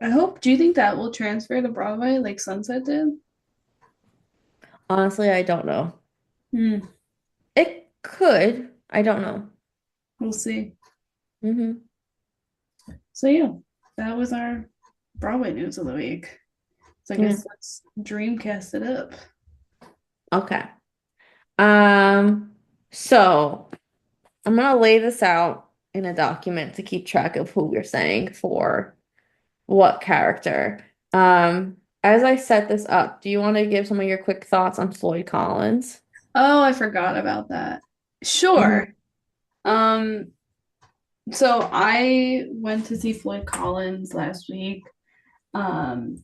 I hope, do you think that will transfer to Broadway like Sunset did? Honestly, I don't know. Hmm. It could. I don't know. We'll see. Hmm. So yeah, that was our Broadway news of the week. So I Yeah. guess let's Dreamcast it up. Okay. Um, so I'm gonna lay this out in a document to keep track of who we're saying for what character. As I set this up, do you want to give some of your quick thoughts on Floyd Collins? Oh, I forgot about that. Sure. Hmm. Um, so I went to see Floyd Collins last week,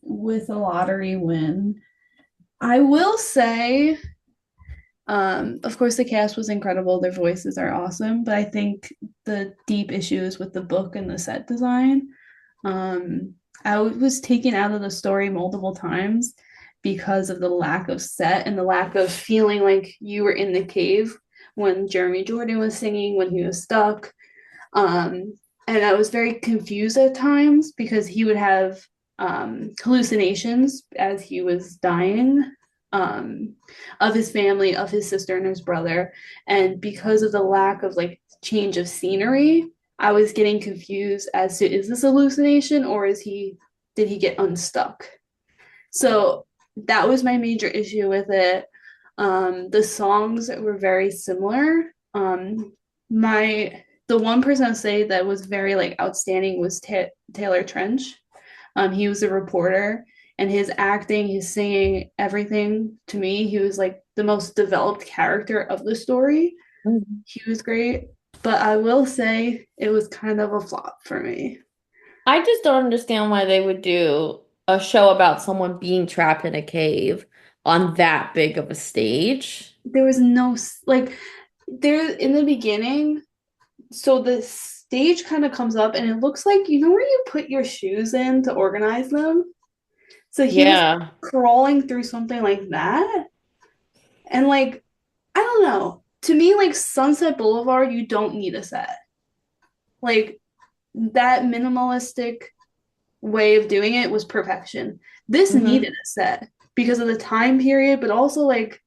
with a lottery win. I will say, of course, the cast was incredible. Their voices are awesome, but I think the deep issues with the book and the set design. Um, I was taken out of the story multiple times because of the lack of set and the lack of feeling like you were in the cave when Jeremy Jordan was singing, when he was stuck. And I was very confused at times because he would have hallucinations as he was dying, um, of his family, of his sister and his brother. And because of the lack of like change of scenery, I was getting confused as to, is this hallucination or did he get unstuck? So that was my major issue with it. The songs were very similar. My the one person I'd say that was very like outstanding was Taylor Trench. He was a reporter, and his acting, his singing, everything to me, he was like the most developed character of the story. Mhm. He was great, but I will say it was kind of a flop for me. I just don't understand why they would do a show about someone being trapped in a cave on that big of a stage. There was no like there in the beginning. So the stage kind of comes up, and it looks like you know where you put your shoes in to organize them. So he was Yeah. crawling through something like that, and like I don't know. To me, like Sunset Boulevard, you don't need a set. Like that minimalistic way of doing it was perfection. This needed Hmm. a set because of the time period, but also like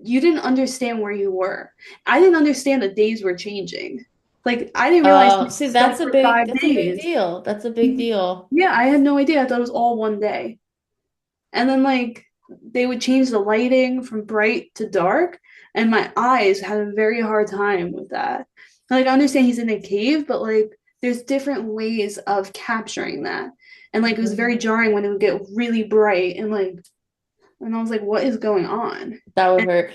you didn't understand where you were. I didn't understand the days were changing. Like I didn't realize he See, was stuck for five that's a big days. deal. That's a big deal. Yeah, I had no idea. I thought it was all one day. And then like they would change the lighting from bright to dark, and my eyes had a very hard time with that. Like I understand he's in a cave, but like there's different ways of capturing that. And like it was very Mhm. jarring when it would get really bright and I was like, what is going on? That would And hurt.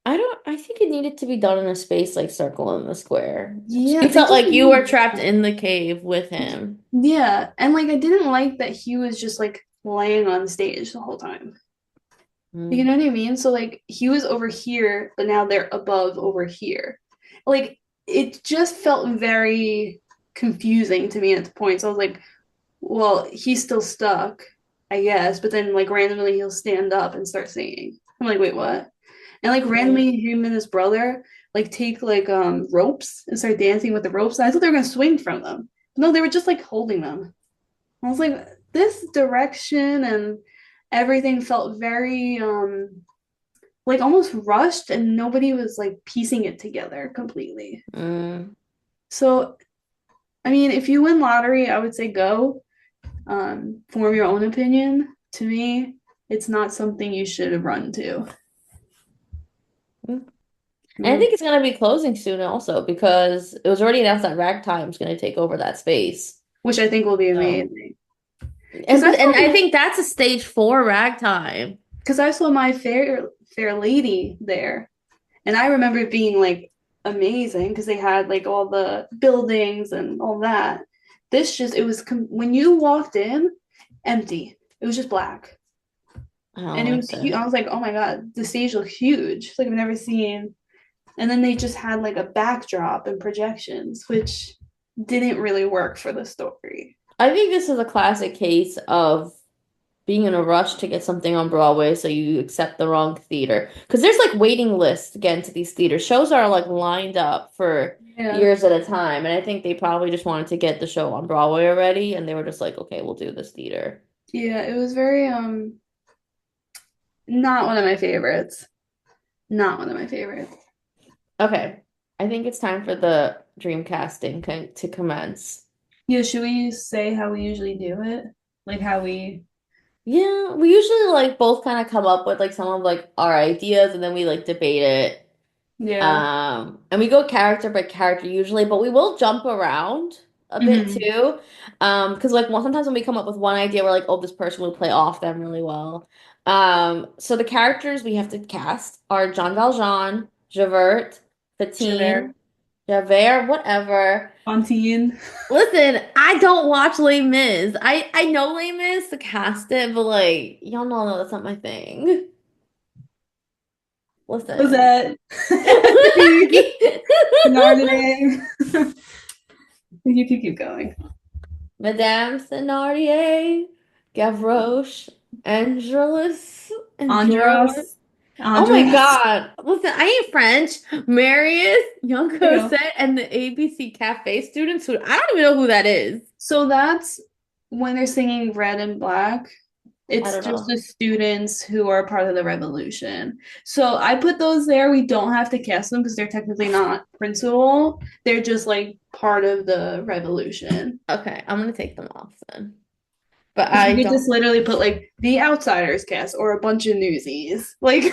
I think it needed to be done in a space like Circle in the Square. yeah, You they felt didn't like you were do trapped that. in the cave with him. Yeah, and like I didn't like that he was just like laying on stage the whole time. You Mm. know what I mean? So like he was over here, but now they're above over here. Like it just felt very confusing to me at the point. So I was like, well, he's still stuck, I guess, but then like randomly he'll stand up and start singing. I'm like, wait, what? And like Mm. randomly him and his brother like take like ropes and start dancing with the ropes. And I thought they were gonna swing from them. No, they were just like holding them. I was like, this direction and everything felt very like almost rushed and nobody was like piecing it together completely. Mm. So, I mean, if you win lottery, I would say go. Form your own opinion. To me, it's not something you should run to. Mm. And I Mm. think it's gonna be closing soon also because it was already announced that Ragtime's gonna take over that space. Which I think will be So amazing. Because and I and I saw think that's a stage four Ragtime. because I saw my fair lady there, and I remember it being like amazing because they had like all the buildings and all that. This just it was when you walked in, empty. It was just black. I don't And it like was huge. I that. was like, oh my God, the stage looked huge. It's like I've never seen. And then they just had like a backdrop and projections, which didn't really work for the story. I think this is a classic case of being in a rush to get something on Broadway, so you accept the wrong theater. Because there's like waiting lists to get into these theaters. Shows are like lined up for Yeah. years at a time, and I think they probably just wanted to get the show on Broadway already, and they were just like, okay, we'll do this theater. Yeah, it was very not one of my favorites. Not one of my favorites. Okay, I think it's time for the Dreamcasting to commence. Yeah, should we say how we usually do it? Like how we Yeah, we usually like both kind of come up with like some of like our ideas, and then we like debate it. Yeah. And we go character by character usually, but we will jump around a bit Hmm. too. Because like sometimes when we come up with one idea, we're like, oh, this person will play off them really well. So the characters we have to cast are Jean Valjean, Javert, Javert. Fatine, Javert, whatever. Fontaine. Listen, I don't watch Les Mis. I know Les Mis to cast it, but like y'all know that's not my thing. Listen. Cosette. Steve. Thenardier. You can keep going. Madame Thénardier, Gavroche, Angelus, and George. Andros. Oh my Andros. God. Listen, I ain't French. Marius, Young There you go. Cosette, and the ABC Cafe students who I don't even know who that is. So that's when they're singing Red and Black. I It's don't just know. the students who are part of the revolution. So I put those there. We don't have to cast them because they're technically not principal. They're just like part of the revolution. Okay, I'm gonna take them off then. But Because you I could don't. just literally put like the Outsiders cast or a bunch of newsies. Like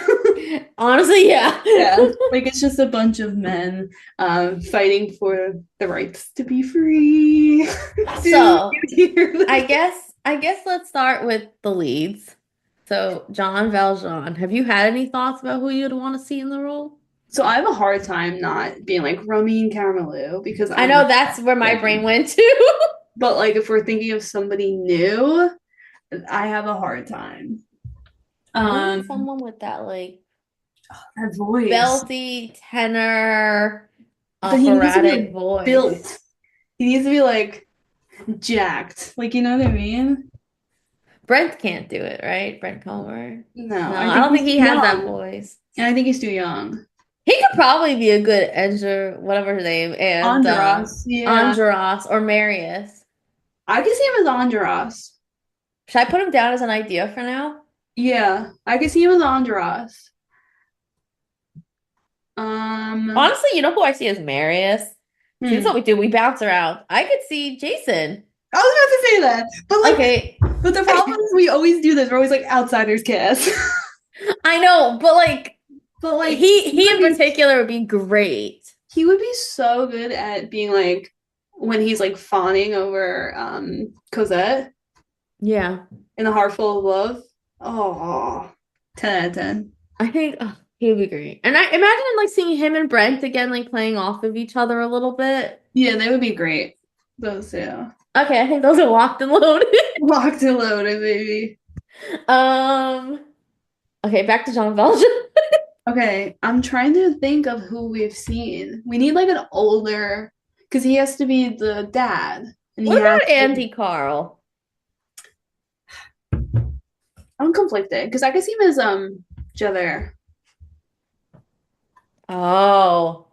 Honestly, yeah. yeah, like it's just a bunch of men fighting for the rights to be free. Do So, you hear I that? guess I guess let's start with the leads. So, John Valjean, have you had any thoughts about who you'd want to see in the role? So I have a hard time not being like Ramin Karimloo because I I know love that's where my brain him. went to. But like if we're thinking of somebody new, I have a hard time. We need Um, someone with that like that voice. belty tenor, But he needs to be operatic like voice. built. He needs to be like jacked. Like you know what I mean? Brent can't do it, right? Brent Comer. No, No, I I think don't he's think too he has that young. voice. And I think he's too young. He could probably be a good Edger, whatever his name, and Andros, yeah. Andros or Marius. I could see him as Andros. Should I put him down as an idea for now? Yeah, I could see him as Andros. Um, Honestly, you know who I see as Marius? See, this is what hmm. we do. We bounce around. I could see Jason. I was about to say that, Okay. but the problem is we always do this. We're always like outsiders cast. I know, but like But like he in particular would be great. he would be so good at being like when he's like fawning over Cosette Yeah. in The Heart Full of Love. Oh, 10 out of 10. I think he would be great. And I imagine like seeing him and Brent again, like playing off of each other a little bit. Yeah, they would be great. Those two. Okay, I think those are locked and loaded. Locked and loaded, baby. Um, okay, back to Jean Valjean. Okay, I'm trying to think of who we've seen. We need like an older, because he has to be the dad, and he What has about to. Andy Carl? I'm conflicted because I could see him as Javert. Oh,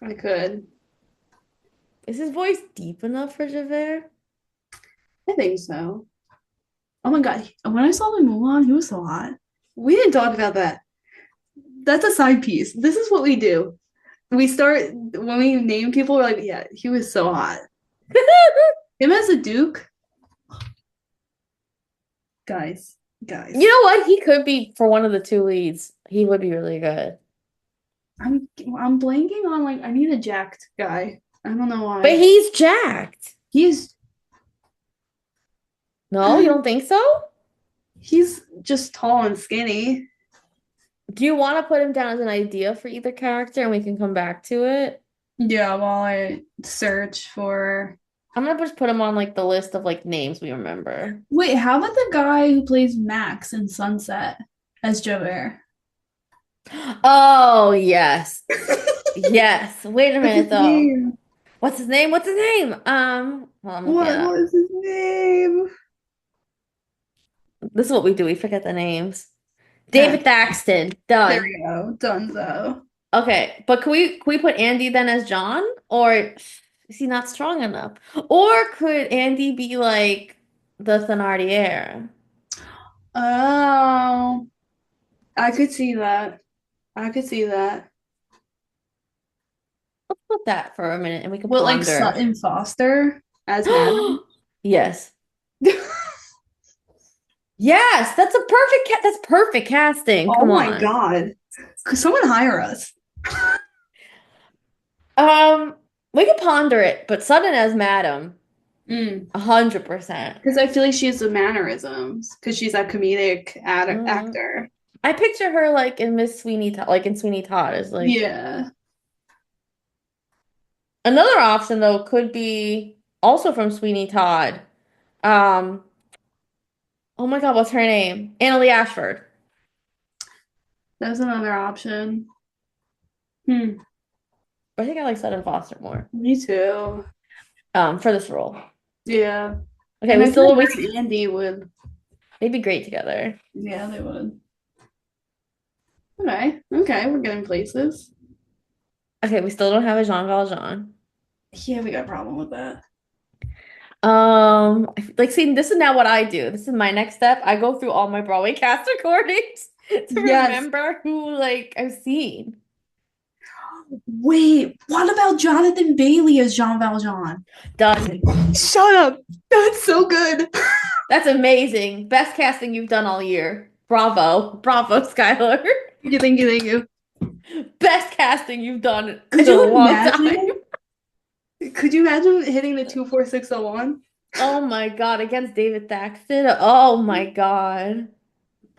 I could. is his voice deep enough for Javert? I think so. Oh my God, when I saw the Mulan, he was so hot. We didn't talk about that. That's a side piece. This is what we do. We start when we name people. We're like, yeah, he was so hot. Him as a Duke, guys, You guys. know what? He could be for one of the two leads. He would be really good. I'm blanking on like I need a jacked guy. I don't know But why. he's jacked. He's No, you don't think so? he's just tall and skinny. Do you want to put him down as an idea for either character and we can come back to it? Yeah, while I search for. I'm gonna just put him on like the list of like names we remember. Wait, how about the guy who plays Max in Sunset as Javert? Oh, yes. Yes. Wait a What's minute his though. name? What's his name? What's his name? Well, I'm looking it What up. was his name? This is what we do. We forget the names. Ah, David Thaxton. there Done. we go. Dunzo. Okay, but can we put Andy then as John? Or is he not strong enough? Or could Andy be like the Thénardier? Oh, I could see that. I could see that. Let's put that for a minute and we can What, like ponder. Sutton Foster as Madam? Yes. Yes, that's perfect casting. Oh Come my on. God. Could someone hire us? Um, we could ponder it, but Sudden as Madam, Mm. 100%. Because I feel like she has the mannerisms because she's a comedic Hmm. actor. I picture her like in Miss Sweeney Todd, like in Sweeney Todd is like Yeah. another option though could be also from Sweeney Todd. Um, oh my God, what's her name? Annalie Ashford. That's another option. Hmm. I think I like Sutton Foster more. Me too. For this role. Yeah. Okay, And we I feel still like we her and Andy would. they'd be great together. Yeah, they would. Okay. Okay. We're getting places. Okay, we still don't have a Jean Valjean. Yeah, we got a problem with that. Like, see, this is now what I do. This is my next step. I go through all my Broadway cast recordings to Yes. remember who, like, I've seen. Wait, what about Jonathan Bailey as Jean Valjean? Done. Shut up. That's so good. That's amazing. Best casting you've done all year. Bravo. Bravo, Skylar. Thank you, thank you, thank you. Best casting you've done in Could a you long time. imagine? Could you imagine hitting the 24601? Oh my God, against David Thaxton. Oh my God.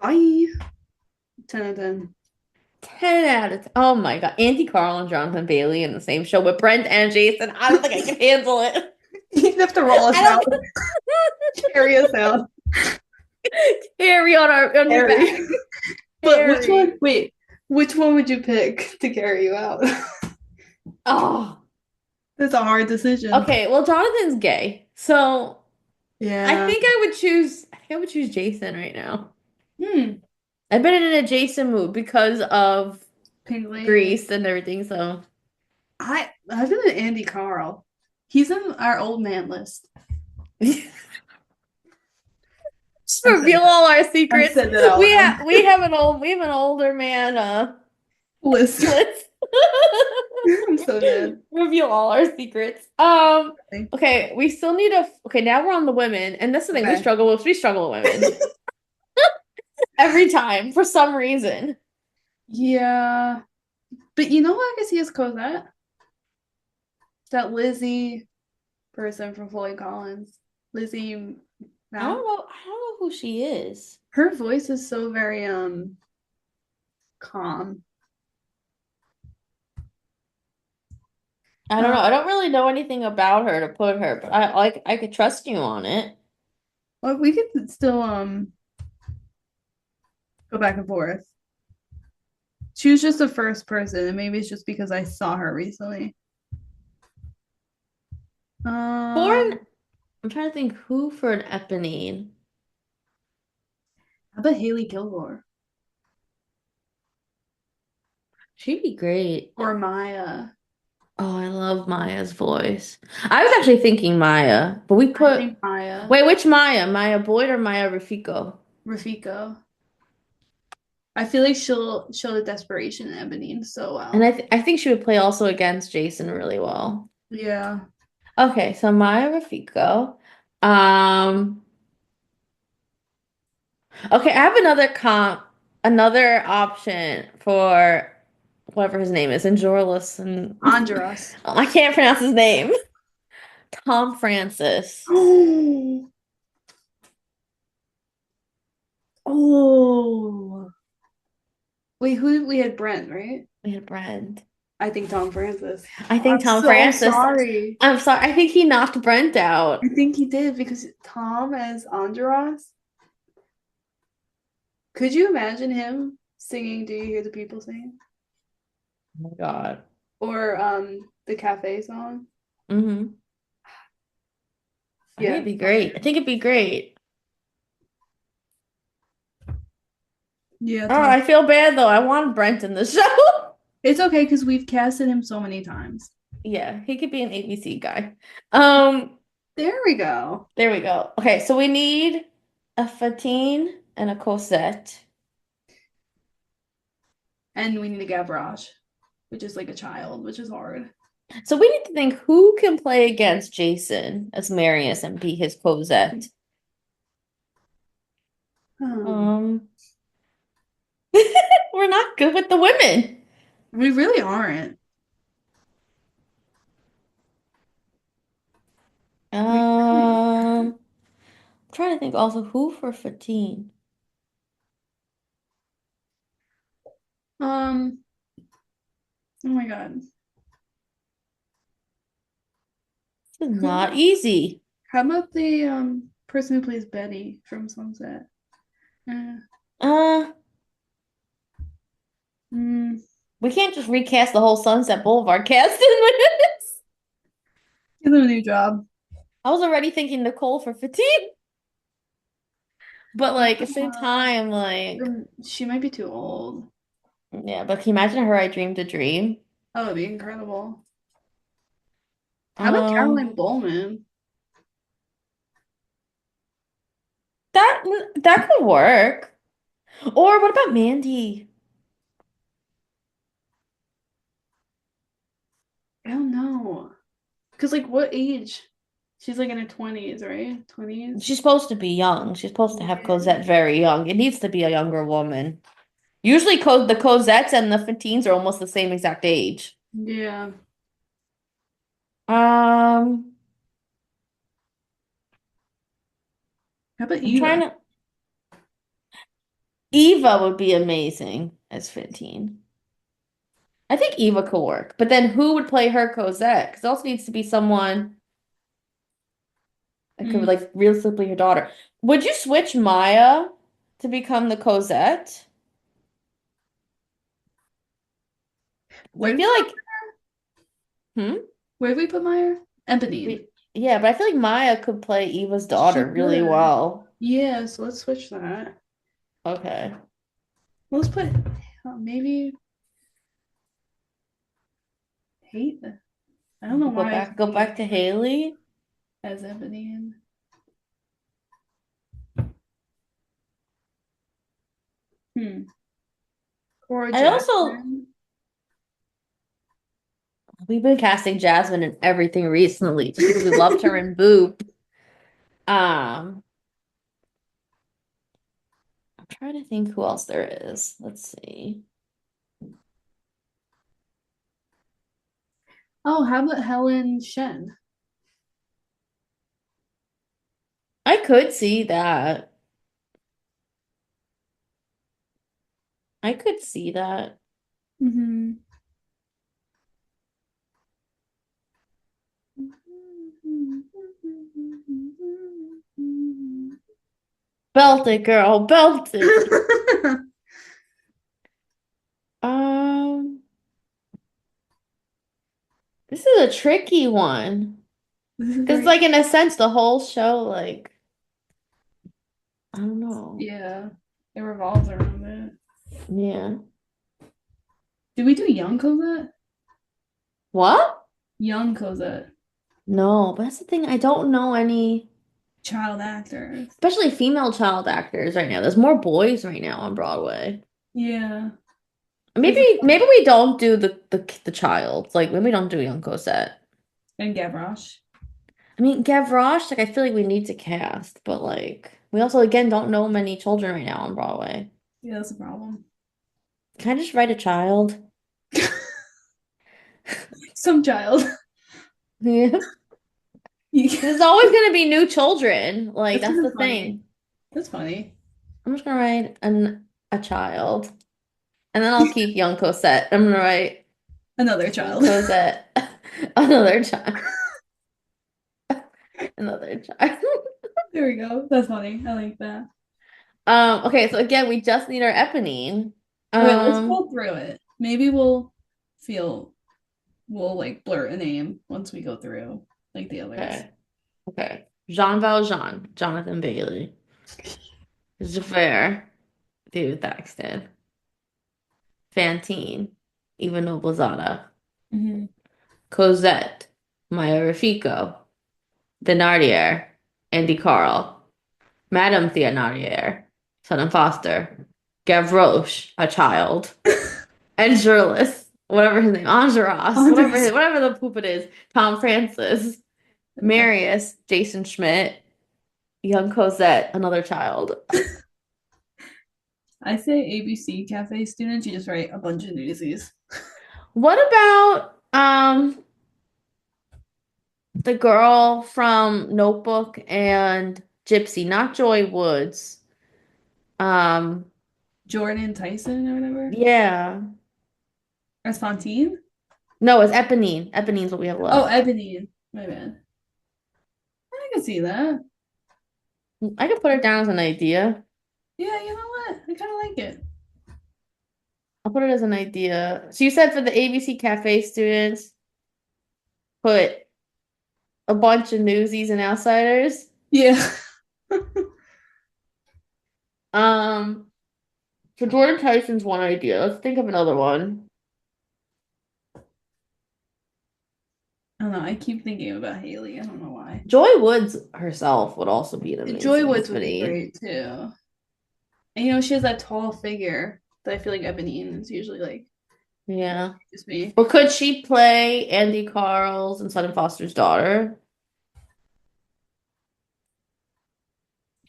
Bye. 10 out of 10. 10 out of 10. Oh my God. Andy Carl and Jonathan Bailey in the same show with Brent and Jason. I don't think I can handle it. You have to roll us I out, don't carry us out. carry on your Carry. back. But which Carry. one? Wait, which one would you pick to carry you out? Oh. That's a hard decision. Okay, well Jonathan's gay. So Yeah. I think I would choose Jason right now. Hmm. I've been in a Jason mood because of Pink Lady. Grease and everything, so I've been an Andy Carl. He's in our old man list. just I said reveal that. all our I secrets. said that out loud. We have an older man List. list. I'm so dead. Reveal all our secrets. Okay, we still need a okay, now we're on the women, and that's the thing, Okay. we struggle with women every time for some reason. Yeah. But you know what I can see as Cosette? That Lizzie person from Floyd Collins. Lizzie Mount. I don't know who she is. Her voice is so very calm. I don't know. I Uh, don't really know anything about her to put her, but I could trust you on it. well, we could still go back and forth. She was just the first person, and maybe it's just because I saw her recently. For Um, an I'm trying to think who for an Eponine. how about Haley Kilgore She'd be great. or Maya? Oh, I love Maya's voice. I was actually thinking Maya, but we I put think Maya, wait, which Maya? Maya Boyd or Maya Rafiko? Rafiko. I feel like she'll show the desperation in Ebony so And well. I think she would play also against Jason really well. Yeah. Okay, so Maya Rafiko. Um, okay, I have another option for whatever his name is, Androlus, and Andros. I can't pronounce his name. Tom Francis. Oh, oh. Wait, who we had Brent, right? We had Brent. I think Tom Francis. I I'm think Tom so Francis. sorry. I'm sorry. I think he knocked Brent out. I think he did because Tom as Andros. Could you imagine him singing Do You Hear the People Sing? Oh my God. Or the cafe song? Hmm. I think Yeah. it'd be great. I think it'd be great. Yeah, Oh, Tom. I feel bad though. I want Brent in the show. It's okay because we've casted him so many times. Yeah, he could be an ABC guy. Um, There we go. there we go. Okay, so we need a Fatine and a Cosette. And we need a Gavroche, which is like a child, which is hard. So we need to think who can play against Jason as Marius and be his Cosette. Um, Um, we're not good with the women. we really aren't. We really I'm trying to think also who for Fatine. aren't. Oh my God. This is Who? not easy. How about the person who plays Betty from Sunset? Uh, Uh, mm, we can't just recast the whole Sunset Boulevard cast in this. give them a new job. I was already thinking Nicole for Fatine, but like at the same time, like She might be too old. yeah. But can you imagine her? I dreamed a dream. That would be incredible. How about Um, Caroline Bowman? that that could work. Or what about Mandy? I don't know. Because, like, what age? She's like in her 20s, right? 20s? She's supposed to be young. She's supposed to have Yeah. Cosette very young. It needs to be a younger woman. Usually, the Cosettes and the Fatines are almost the same exact age. Yeah. Um, How about I'm trying Eva? to. Eva would be amazing as Fatine. I think Eva could work, but then who would play her Cosette? Because it also needs to be someone that could Mm. like realistically her daughter. Would you switch Maya to become the Cosette? I Where did feel like, hmm? where did we put Meyer? Eponine. Yeah, but I feel like Maya could play Eva's She daughter really could. well. Yeah, so let's switch that. Okay. Let's put maybe hate. I don't know We'll why I was go thinking back to Haley. as Eponine. Hmm. Or I also Jackson. we've been casting Jasmine in everything recently just because we loved her in Boop. Um, I'm trying to think who else there is. Let's see. Oh, how about Helen Shen? I could see that. I could see that. Mm-hmm. Belt it, girl, belt it. Um, this is a tricky one. This is Because very like in a sense, the whole show, like, I don't know. yeah. It revolves around it. Yeah. Did we do young Cosette? What? Young Cosette. No, but that's the thing. I don't know any, Child actors. especially female child actors right now. There's more boys right now on Broadway. Yeah. Like Maybe we don't do the child. Like maybe we don't do young Cosette. and Gavroche. I mean, Gavroche, like I feel like we need to cast, but like we also again don't know many children right now on Broadway. Yeah, that's a problem. Can I just write a child? Some child. Yeah. That's There's always gonna be new children. Like that's kind the of funny. thing. That's funny. I'm just gonna write a child. And then I'll keep young Cosette. I'm gonna write Another young child. Cosette. Another child. Another child. There we go. That's funny. I like that. Okay, so again, we just need our Eponine. Okay, let's Um, go through it. Maybe feel we'll like blur a name once we go through like the others. okay. Okay. Jean Valjean, Jonathan Bailey. Javert, David Thaxton. Fantine, Eva Noblezada. Hmm. Cosette, Maya Rafico. Thénardier, Andy Carl. Madame Thénardier, Sutton Foster. Gavroche, a child. And Shirless, whatever his name, Enjolras, Andres. whatever the poop it is. Tom Francis. Marius, Jason Schmidt. Young Cosette, another child. I say ABC Cafe students, you just write a bunch of newsies. What about the girl from Notebook and Gypsy, not Joy Woods. Um, Jordan Tyson or whatever. yeah. Or Fontaine? No, it's Eponine. Eponine's what we have Oh, left. Ebony. My bad. I can see that. I could put her down as an idea. Yeah, you know what? I kind of like it. I'll put it as an idea. So you said for the ABC Cafe students, put a bunch of newsies and outsiders. Yeah. Um, so Jordan Tyson's one idea. Let's think of another one. I don't know. I keep thinking about Haley. I don't know why. Joy Woods herself would also be an Joy amazing Woods would be Espinine. great too. And you know, she has that tall figure that I feel like Ebony is usually like. Yeah. Just me. Or could she play Andy Carl's and Sutton Foster's daughter?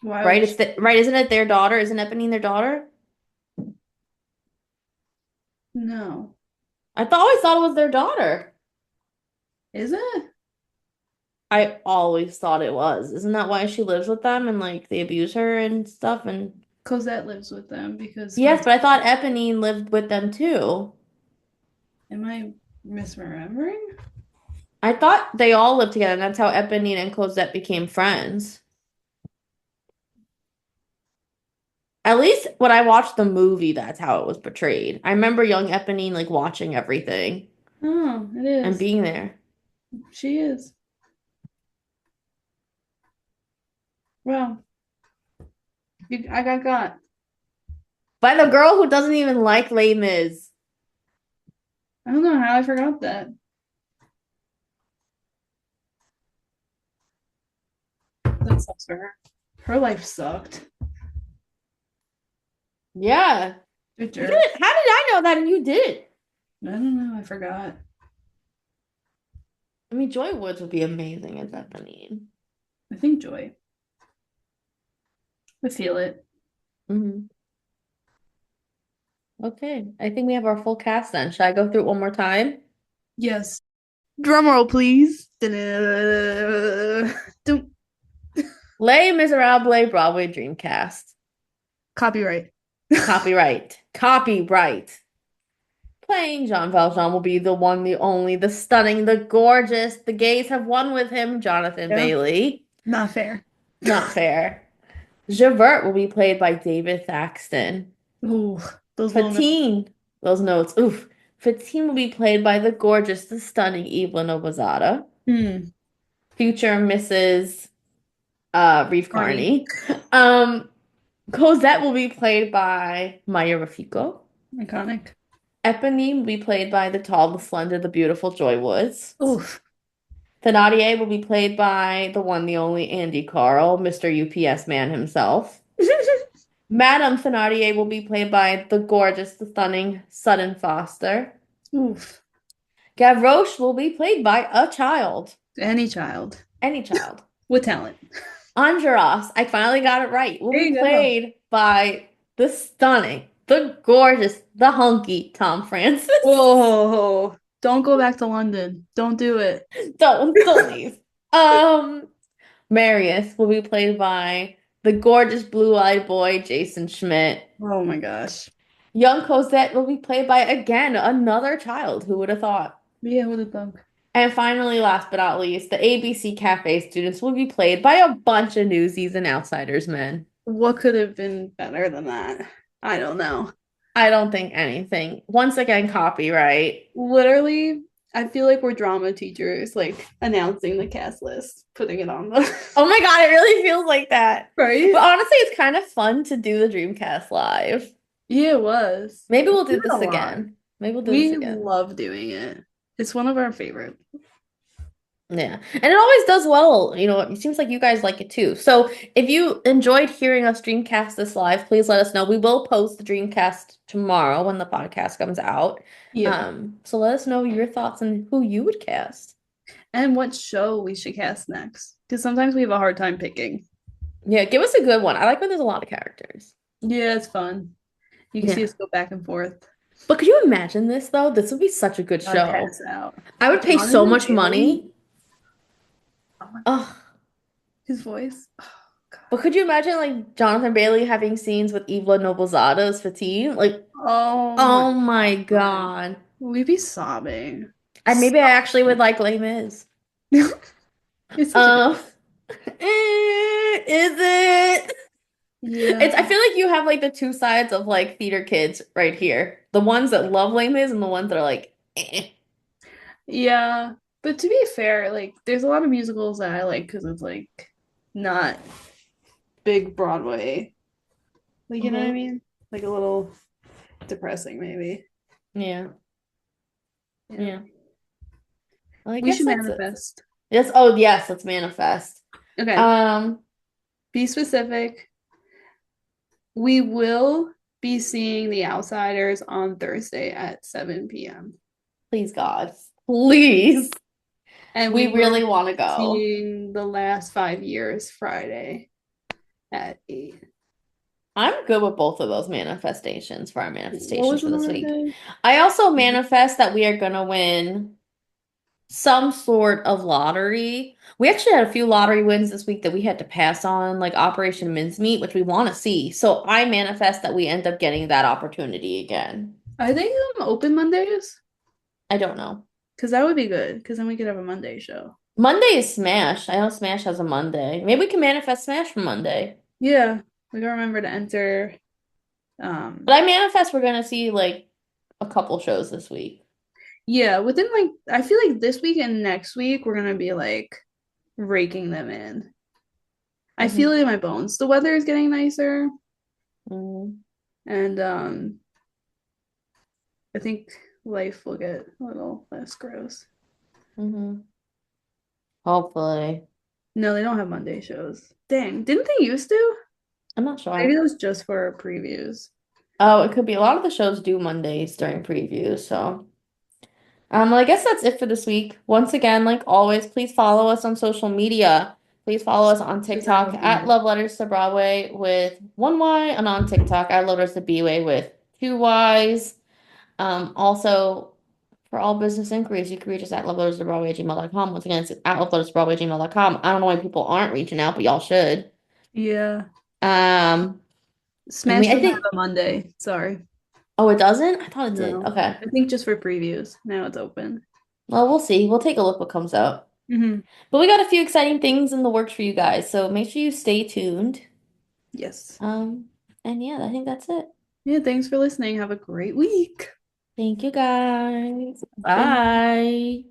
Why Right? would It's she? the right, isn't it their daughter? Isn't Eponine their daughter? No. Always thought it was their daughter. Is it? I always thought it was. Isn't that why she lives with them and like they abuse her and stuff? And Cosette lives with them because yes, Cosette. but I thought Eponine lived with them too. Am I misremembering? I thought they all lived together, and that's how Eponine and Cosette became friends. At least when I watched the movie, that's how it was portrayed. I remember young Eponine like watching everything Oh, it and is. being there. She is. Wow. I got. By the girl who doesn't even like Les Mis. I don't know how I forgot that. That sucks for her. Her life sucked. Yeah. Good You jerk. didn't, how did I know that and you did? I don't know. I forgot. I mean, Joy Woods would be amazing as Eponine. I think Joy. I feel it. Hmm. Okay. I think we have our full cast then. Should I go through it one more time? Yes. Drum roll, please. Dum. Les Miserables Broadway Dreamcast. Copyright. Copyright. Copyright. Playing Jean Valjean will be the one, the only, the stunning, the gorgeous. The gays have won with him, Jonathan Yeah, Bailey. not fair. Not fair. Javert will be played by David Thaxton. Ooh, those little notes. Fatine, those notes, oof. Fatine will be played by the gorgeous, the stunning Evelyn Obazada. Hmm. Future Mrs. Reeve Carney. Carney. Um, Cosette will be played by Maya Rafiko. Iconic. Eponine will be played by the tall, the slender, the beautiful Joy Woods. Oof. Thénardier will be played by the one, the only Andy Carl, Mr. UPS man himself. Madame Thénardier will be played by the gorgeous, the stunning Sutton Foster. Oof. Gavroche will be played by a child, Any child any child. with talent. Enjolras, I finally got it right, will There be you go. played by the stunning, the gorgeous, the hunky Tom Francis. Whoa. Don't go back to London. Don't do it. Don't leave. Um, Marius will be played by the gorgeous blue-eyed boy Jason Schmidt. Oh my gosh. Young Cosette will be played by again another child. Who would have thought? Yeah, what a thunk. And finally, last but not least, the ABC Cafe students will be played by a bunch of newsies and outsiders men. What could have been better than that? I don't know. I don't think anything. Once again, copyright. Literally, I feel like we're drama teachers, like announcing the cast list, putting it on the Oh my God, it really feels like that. right. But honestly, it's kind of fun to do the Dreamcast live. Yeah, it was. Maybe We we'll do did a this lot. again. Maybe we'll do this We again. love doing it. It's one of our favorite. Yeah. And it always does well. It seems like you guys like it too. So if you enjoyed hearing us Dreamcast this live, please let us know. We will post the Dreamcast tomorrow when the podcast comes out. Yeah. So let us know your thoughts on who you would cast. And what show we should cast next? Because sometimes we have a hard time picking. Yeah, give us a good one. I like when there's a lot of characters. Yeah, it's fun. You can see Yeah. us go back and forth. But could you imagine this though? This would be such a good I'd show. pass out. I would pay so Jonathan much Bailey. money. Oh my, Oh, his voice. Oh God. but could you imagine like Jonathan Bailey having scenes with Eva Noblezada's Fatine? Like, Oh my oh my God. God. We'd be sobbing. And maybe I actually would like Les Mis. It's such a good. Um, is it? Yeah. I feel like you have like the two sides of like theater kids right here. The ones that love Les Mis and the ones that are like, eh. Yeah. But to be fair, like there's a lot of musicals that I like because it's like not big Broadway. Like you know what I Mhm. mean? Like a little depressing maybe. Yeah, Yeah. yeah. Well, I We guess should that's it. manifest. Yes. Oh, yes. Let's manifest. Okay. Um, Be specific. We will be seeing The Outsiders on Thursday at 7 p.m. Please, God. Please. And We we were really want to go. seeing The Last 5 Years Friday at 8. I'm good with both of those manifestations for our What manifestations was for this another week. day? I also manifest that we are gonna win some sort of lottery. We actually had a few lottery wins this week that we had to pass on, like Operation Mincemeat, which we want to see. So I manifest that we end up getting that opportunity again. I think open Mondays I don't know. because that would be good because then we could have a Monday show. Monday is Smash. I know Smash has a Monday. Maybe we can manifest Smash for Monday. Yeah, we gotta remember to enter. But Um, I manifest we're gonna see like a couple shows this week. yeah, within like I feel like this week and next week we're gonna be like raking them in. I feel Hmm. it in my bones. The weather is getting nicer, Hmm. and I think life will get a little less gross. Hmm. Hopefully. No, they don't have Monday shows. Dang, didn't they used to? I'm not Maybe sure. it was just for previews. Oh, it could be a lot of the shows do Mondays during previews, so. Well, I guess that's it for this week. Once again, like always, please follow us on social media. Please follow us on Super TikTok at helpful. Love Letters to Broadway with one Y, and on TikTok at Love Letters to B-Way with two Ys. Also, for all business inquiries, you can reach us at loveletterstobroadway@gmail.com. Once again, it's at loveletterstobroadway@gmail.com. I don't know why people aren't reaching out, but y'all should. Yeah. Um, and Smash I doesn't think, have a Monday. Sorry. oh, it doesn't? I thought it did. No. Okay. I think just for previews. Now it's open. Well, we'll see. We'll take a look what comes out. Hmm. But we got a few exciting things in the works for you guys, so make sure you stay tuned. Yes. Um, and yeah, I think that's it. Yeah, thanks for listening. Have a great week. Thank you guys. Bye. Bye.